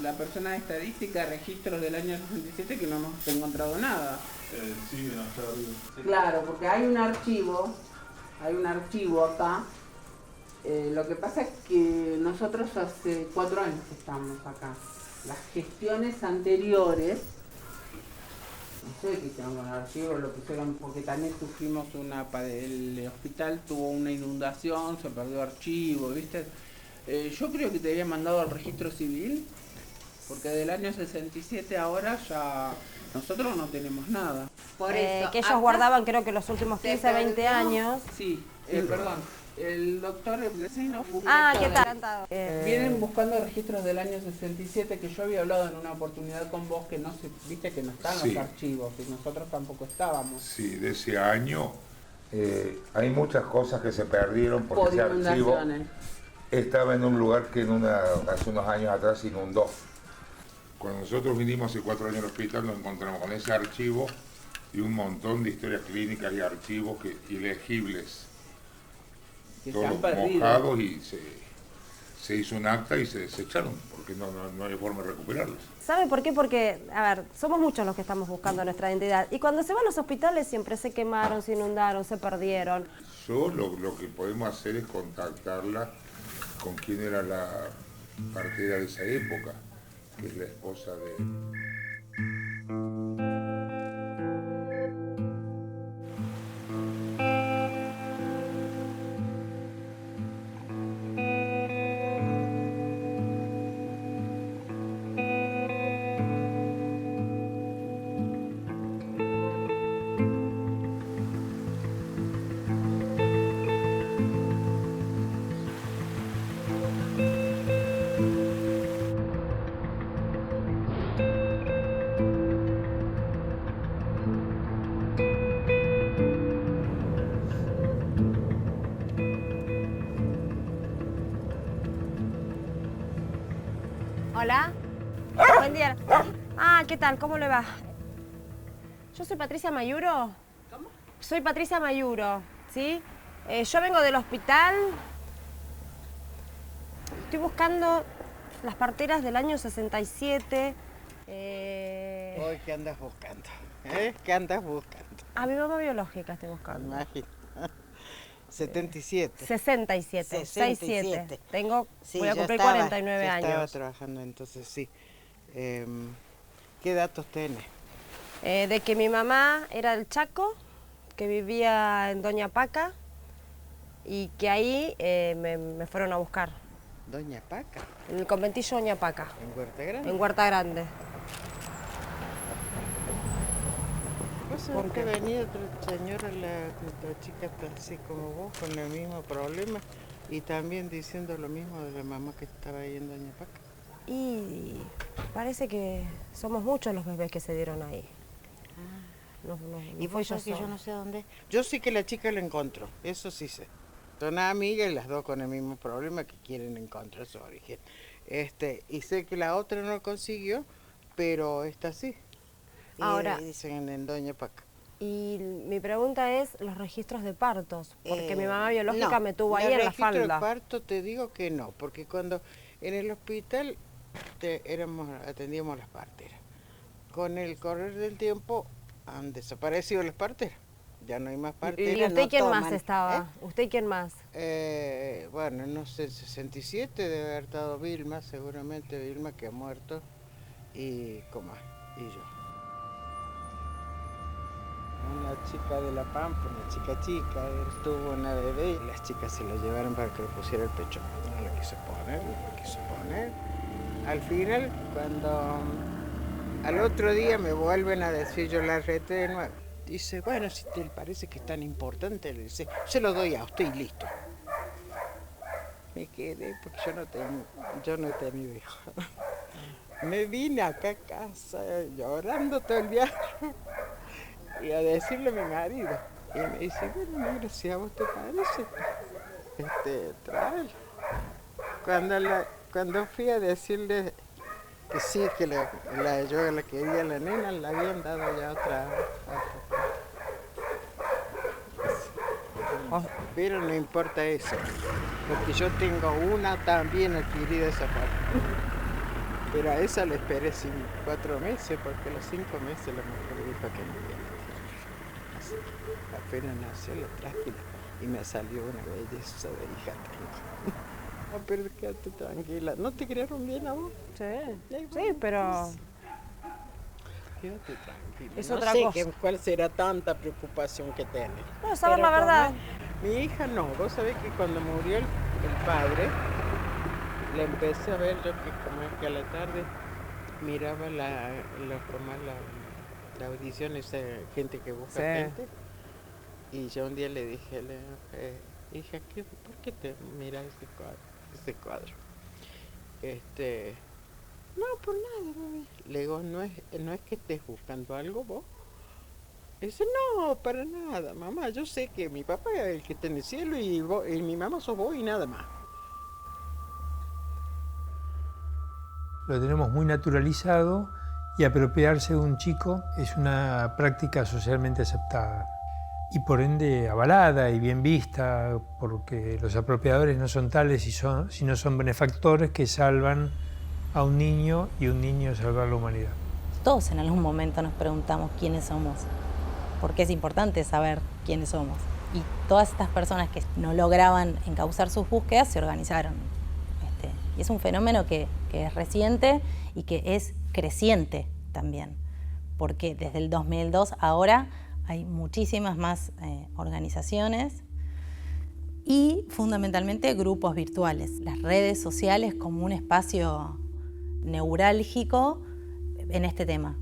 la persona de estadística registros del año 67 que no hemos encontrado nada. Sí, no está bien. Claro, porque hay un archivo acá. Lo que pasa es que nosotros hace 4 años que estamos acá. Las gestiones anteriores, no sé qué hicieron con el archivo, lo pusieron porque también sufrimos el hospital tuvo una inundación, se perdió archivo, ¿viste? Yo creo que te había mandado al registro civil, porque del año 67 ahora ya nosotros no tenemos nada. Por eso, que ellos guardaban creo que los últimos 15, 20 años. Sí, perdón. El doctor Vecino fue ¿qué tal? Vienen buscando registros del año 67 que yo había hablado en una oportunidad con vos que no se, viste que no están los archivos y nosotros tampoco estábamos. Sí, de ese año hay muchas cosas que se perdieron porque ese archivo estaba en un lugar que hace unos años atrás inundó. Cuando nosotros vinimos hace 4 años al hospital nos encontramos con ese archivo y un montón de historias clínicas y archivos ilegibles. Que todos mojados y se hizo un acta y se desecharon porque no hay forma de recuperarlos. ¿Sabe por qué? Porque, a ver, somos muchos los que estamos buscando nuestra identidad y cuando se van a los hospitales siempre se quemaron, se inundaron, se perdieron. Yo lo que podemos hacer es contactarla con quién era la partera de esa época, que es la esposa de... Hola. Buen día. ¿Qué tal? ¿Cómo le va? Yo soy Patricia Mayuro. ¿Cómo? Soy Patricia Mayuro, ¿sí? Yo vengo del hospital. Estoy buscando las parteras del año 67. Hoy, ¿qué andas buscando? ¿Qué andas buscando? A mi mamá biológica estoy buscando. Imagino. 77. 67. 67. Tengo, sí, voy a cumplir 49 años. Estaba trabajando, entonces sí. ¿Qué datos tenés? De que mi mamá era del Chaco, que vivía en Doña Paca y que ahí me fueron a buscar. ¿Doña Paca? En el conventillo Doña Paca. ¿En Huerta Grande? En Huerta Grande. Porque venía otra señora, otra chica así como vos, con el mismo problema y también diciendo lo mismo de la mamá que estaba ahí en Doña Paca. Y parece que somos muchos los bebés que se dieron ahí. ¿Y vos sabés que yo no sé dónde? Yo sí que la chica la encontró, eso sí sé. Son amigas y las dos con el mismo problema que quieren encontrar su origen. Y sé que la otra no consiguió, pero esta sí. Ahora, dicen en Doña Paca. Y mi pregunta es los registros de partos, porque mi mamá biológica me tuvo ahí en la falda. El registro de parto te digo que no, porque cuando en el hospital atendíamos las parteras. Con el correr del tiempo han desaparecido las parteras. Ya no hay más parteras. ¿Y usted quién más estaba? ¿Usted quién más? Bueno, no sé, en 67 debe haber estado Vilma, seguramente Vilma que ha muerto, y Comá, y yo. Una chica de La Pampa, una chica, él tuvo una bebé y las chicas se la llevaron para que le pusiera el pecho. No la quiso poner. Al final, cuando al otro día me vuelven a decir, yo la reté de nuevo. Dice, bueno, si te parece que es tan importante, le dice, se lo doy a usted y listo. Me quedé porque yo no he tenido hijos. Me vine acá a casa llorando todo el viaje. y a decirle a mi marido. Y me dice, bueno, mira, si a vos te parece, tráelo. Cuando fui a decirle que sí, que yo la quería la nena, le habían dado ya otra. Pero no importa eso, porque yo tengo una también adquirida esa parte. Pero a esa le esperé 4 meses, porque a los 5 meses la mujer dijo que no quería. Así que apenas nació la traje y me salió una belleza de hija. No, pero quédate tranquila. ¿No te criaron bien a vos? Sí, pero... Quédate tranquila. Es no otra sé cosa. cuál será tanta preocupación que tenés. No, saber la verdad. Mi hija no. Vos sabés que cuando murió el padre, le empecé a ver yo que como es que a la tarde miraba la audición, esa gente que busca gente. Y yo un día le dije, hija, ¿por qué te miras ese cuadro? No, por nada, mami. Le digo, no es que estés buscando algo vos. Dice, no, para nada, mamá. Yo sé que mi papá es el que está en el cielo y mi mamá sos vos y nada más. Lo tenemos muy naturalizado y apropiarse de un chico es una práctica socialmente aceptada y por ende avalada y bien vista, porque los apropiadores no son tales sino son benefactores que salvan a un niño y un niño salva a la humanidad. Todos en algún momento nos preguntamos quiénes somos, porque es importante saber quiénes somos. Y todas estas personas que no lograban encauzar sus búsquedas se organizaron. Y es un fenómeno que es reciente y que es creciente también, porque desde el 2002 ahora hay muchísimas más organizaciones y fundamentalmente grupos virtuales. Las redes sociales como un espacio neurálgico en este tema.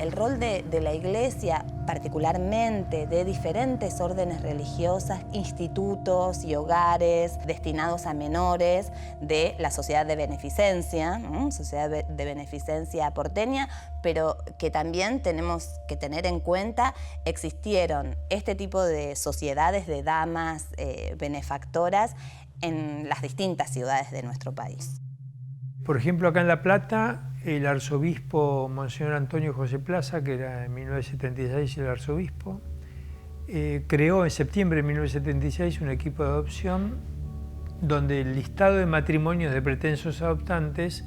El rol de la Iglesia, particularmente de diferentes órdenes religiosas, institutos y hogares destinados a menores de la Sociedad de Beneficencia, Sociedad de Beneficencia porteña, pero que también tenemos que tener en cuenta, existieron este tipo de sociedades de damas benefactoras en las distintas ciudades de nuestro país. Por ejemplo, acá en La Plata, el arzobispo Monseñor Antonio José Plaza, que era en 1976 el arzobispo, creó en septiembre de 1976 un equipo de adopción donde el listado de matrimonios de pretensos adoptantes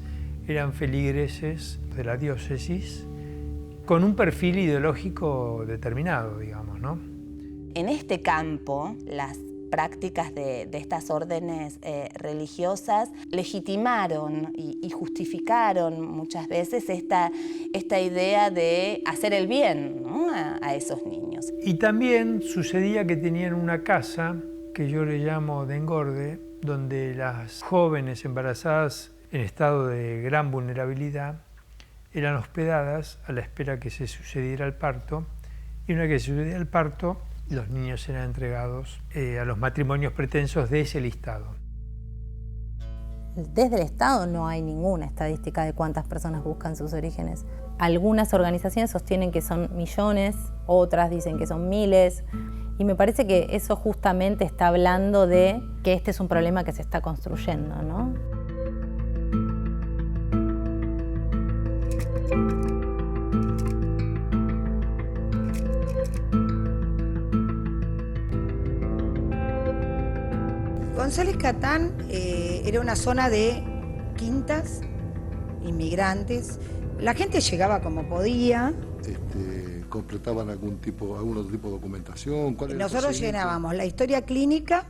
eran feligreses de la diócesis con un perfil ideológico determinado, digamos, ¿no? En este campo, las prácticas de estas órdenes religiosas legitimaron y justificaron muchas veces esta idea de hacer el bien, ¿no? a esos niños. Y también sucedía que tenían una casa, que yo le llamo de engorde, donde las jóvenes embarazadas en estado de gran vulnerabilidad eran hospedadas a la espera que se sucediera el parto, y una vez que se sucedía el parto, los niños eran entregados a los matrimonios pretensos de ese listado. Desde el Estado no hay ninguna estadística de cuántas personas buscan sus orígenes. Algunas organizaciones sostienen que son millones, otras dicen que son miles, y me parece que eso justamente está hablando de que este es un problema que se está construyendo, ¿no? González Catán era una zona de quintas, inmigrantes. La gente llegaba como podía. ¿Completaban algún otro tipo de documentación? Nosotros llenábamos la historia clínica.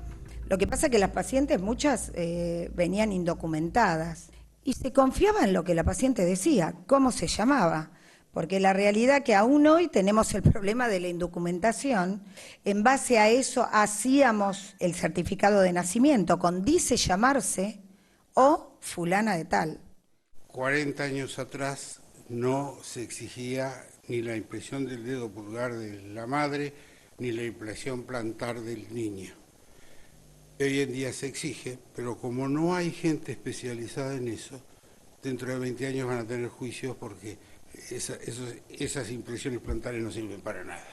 Lo que pasa es que las pacientes, muchas venían indocumentadas y se confiaba en lo que la paciente decía, cómo se llamaba. Porque la realidad que aún hoy tenemos el problema de la indocumentación, en base a eso hacíamos el certificado de nacimiento con dice llamarse o fulana de tal. 40 años atrás no se exigía ni la impresión del dedo pulgar de la madre, ni la impresión plantar del niño. Hoy en día se exige, pero como no hay gente especializada en eso, dentro de 20 años van a tener juicios porque esas impresiones plantares no sirven para nada.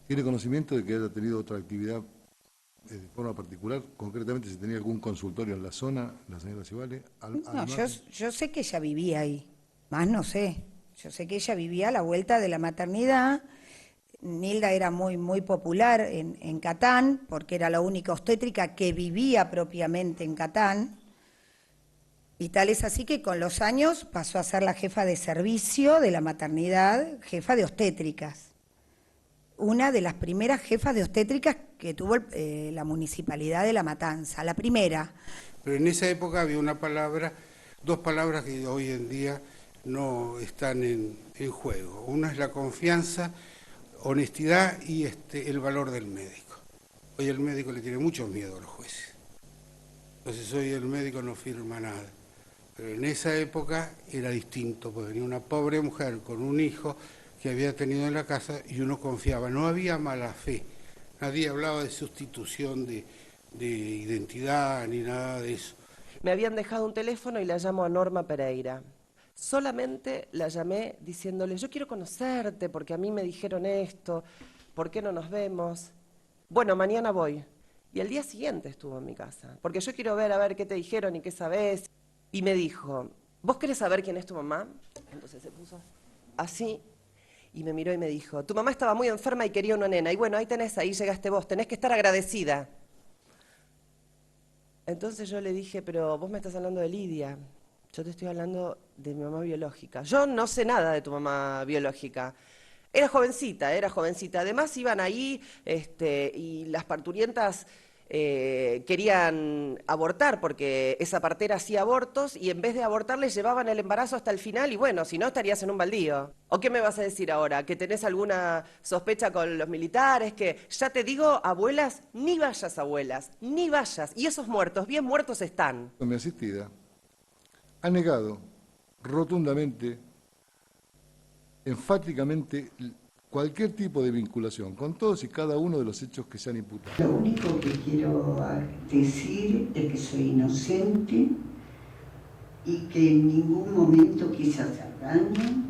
¿Tiene conocimiento de que haya tenido otra actividad de forma particular? Concretamente, si tenía algún consultorio en la zona, la señora Civale. No, yo sé que ella vivía ahí, más no sé. Yo sé que ella vivía a la vuelta de la maternidad. Nilda era muy popular en Catán, porque era la única obstétrica que vivía propiamente en Catán. Y tal es así que con los años pasó a ser la jefa de servicio de la maternidad, jefa de obstétricas. Una de las primeras jefas de obstétricas que tuvo la Municipalidad de La Matanza, la primera. Pero en esa época había dos palabras que hoy en día no están en juego. Una es la confianza, honestidad y el valor del médico. Hoy el médico le tiene mucho miedo a los jueces. Entonces hoy el médico no firma nada. Pero en esa época era distinto, porque venía una pobre mujer con un hijo que había tenido en la casa y uno confiaba. No había mala fe. Nadie hablaba de sustitución de identidad ni nada de eso. Me habían dejado un teléfono y la llamo a Norma Pereira. Solamente la llamé diciéndole, yo quiero conocerte porque a mí me dijeron esto, ¿por qué no nos vemos? Bueno, mañana voy. Y al día siguiente estuvo en mi casa, porque yo quiero ver a ver qué te dijeron y qué sabés. Y me dijo, ¿vos querés saber quién es tu mamá? Entonces se puso así y me miró y me dijo, tu mamá estaba muy enferma y quería una nena. Y bueno, ahí llegaste vos, tenés que estar agradecida. Entonces yo le dije, pero vos me estás hablando de Lidia. Yo te estoy hablando de mi mamá biológica. Yo no sé nada de tu mamá biológica. Era jovencita. Además iban ahí y las parturientas querían abortar porque esa partera hacía abortos y en vez de abortar les llevaban el embarazo hasta el final y bueno, si no estarías en un baldío. ¿O qué me vas a decir ahora? ¿Que tenés alguna sospecha con los militares? Que ya te digo, abuelas, ni vayas abuelas, ni vayas. Y esos muertos, bien muertos están. Mi asistida ha negado rotundamente, enfáticamente, cualquier tipo de vinculación con todos y cada uno de los hechos que se han imputado. Lo único que quiero decir es que soy inocente y que en ningún momento quise hacer daño.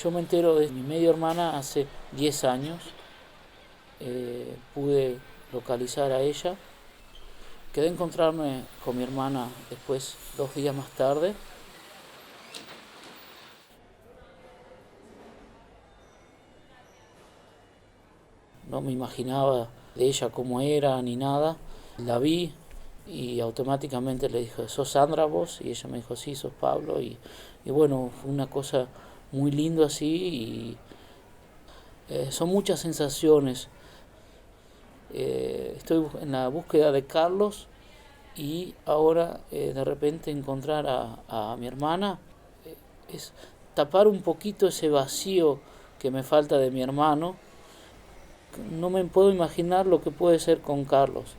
Yo me entero de mi media hermana hace 10 años, pude localizar a ella, quedé a encontrarme con mi hermana después 2 días más tarde. No me imaginaba de ella cómo era ni nada, la vi y automáticamente le dije, ¿sos Sandra vos? Y ella me dijo, sí, sos Pablo, y bueno, fue una cosa muy lindo así y son muchas sensaciones. Estoy en la búsqueda de Carlos y ahora de repente encontrar a mi hermana es tapar un poquito ese vacío que me falta de mi hermano. No me puedo imaginar lo que puede ser con Carlos.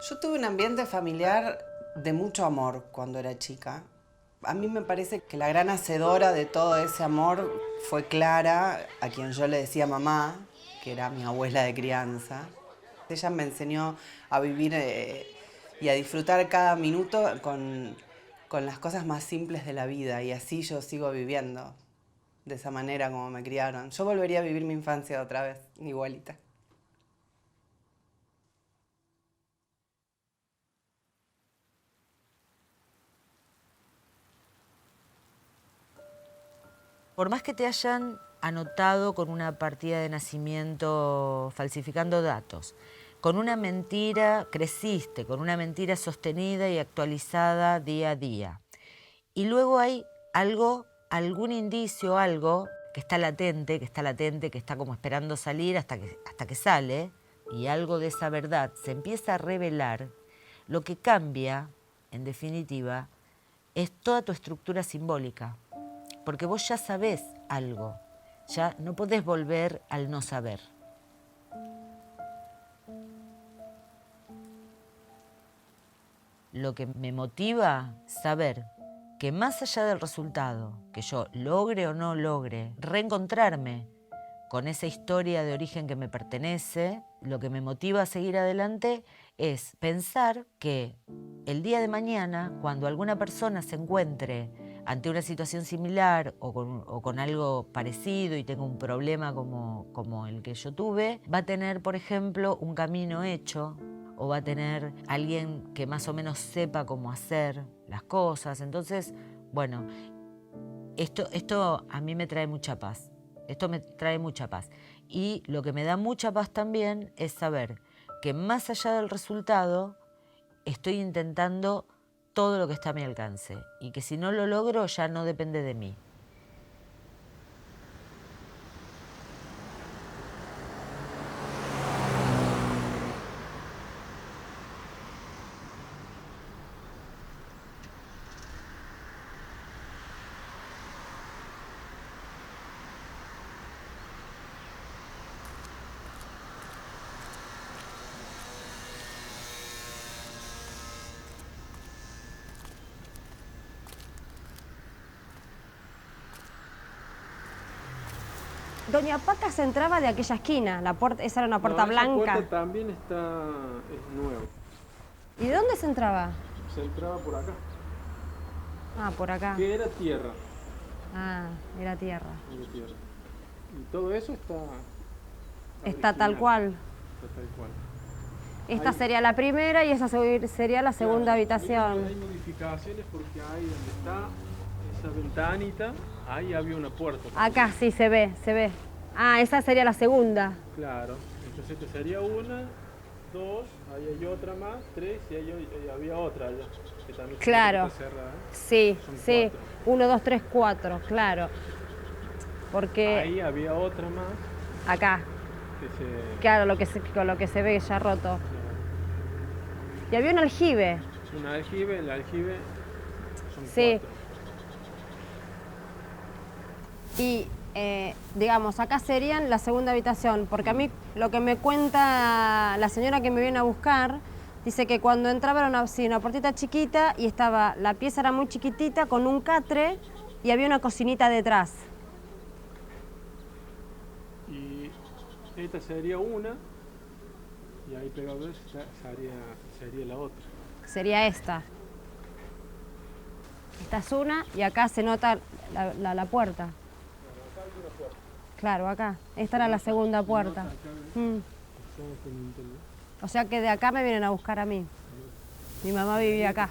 Yo tuve un ambiente familiar de mucho amor cuando era chica. A mí me parece que la gran hacedora de todo ese amor fue Clara, a quien yo le decía mamá, que era mi abuela de crianza. Ella me enseñó a vivir y a disfrutar cada minuto con las cosas más simples de la vida, y así yo sigo viviendo, de esa manera como me criaron. Yo volvería a vivir mi infancia otra vez, igualita. Por más que te hayan anotado con una partida de nacimiento falsificando datos, con una mentira creciste, con una mentira sostenida y actualizada día a día. Y luego hay algo, algún indicio, algo que está latente, que está como esperando salir hasta que sale, y algo de esa verdad se empieza a revelar. Lo que cambia, en definitiva, es toda tu estructura simbólica. Porque vos ya sabés algo, ya no podés volver al no saber. Lo que me motiva saber que más allá del resultado, que yo logre o no logre reencontrarme con esa historia de origen que me pertenece, lo que me motiva a seguir adelante es pensar que el día de mañana, cuando alguna persona se encuentre ante una situación similar o con algo parecido y tenga un problema como el que yo tuve, va a tener, por ejemplo, un camino hecho, o va a tener alguien que más o menos sepa cómo hacer las cosas. Entonces, bueno, esto a mí me trae mucha paz. Esto me trae mucha paz. Y lo que me da mucha paz también es saber que más allá del resultado, estoy intentando todo lo que está a mi alcance. Y que si no lo logro, ya no depende de mí. Doña Paca se entraba de aquella esquina, la puerta, esa era una puerta blanca. Esa puerta también es nueva. ¿Y de dónde se entraba? Se entraba por acá. Ah, por acá. Que era tierra. Ah, era tierra. Era tierra. Y todo eso está tal cual. Está tal cual. Esta sería la primera y esa sería la segunda habitación. Hay modificaciones porque ahí donde está esa ventanita, ahí había una puerta. Acá sí se ve. Ah, esa sería la segunda. Claro, entonces esta sería una, dos, ahí hay otra más, tres y ahí había otra allá. Que también claro. Está cerrada. Sí, son sí. 4. 1, 2, 3, 4, claro. Porque ahí había otra más. Acá. Claro, con lo que se ve ya roto. Claro. Y había un aljibe. Un aljibe, el aljibe son 4. Y, digamos, acá serían la segunda habitación, porque a mí lo que me cuenta la señora que me viene a buscar, dice que cuando entraba era una puertita chiquita y la pieza era muy chiquitita, con un catre, y había una cocinita detrás. Y esta sería una, y ahí pegado sería la otra. Sería esta. Esta es una, y acá se nota la puerta. Claro, acá. Esta era la segunda puerta. O sea que de acá me vienen a buscar a mí. Mi mamá vivía acá.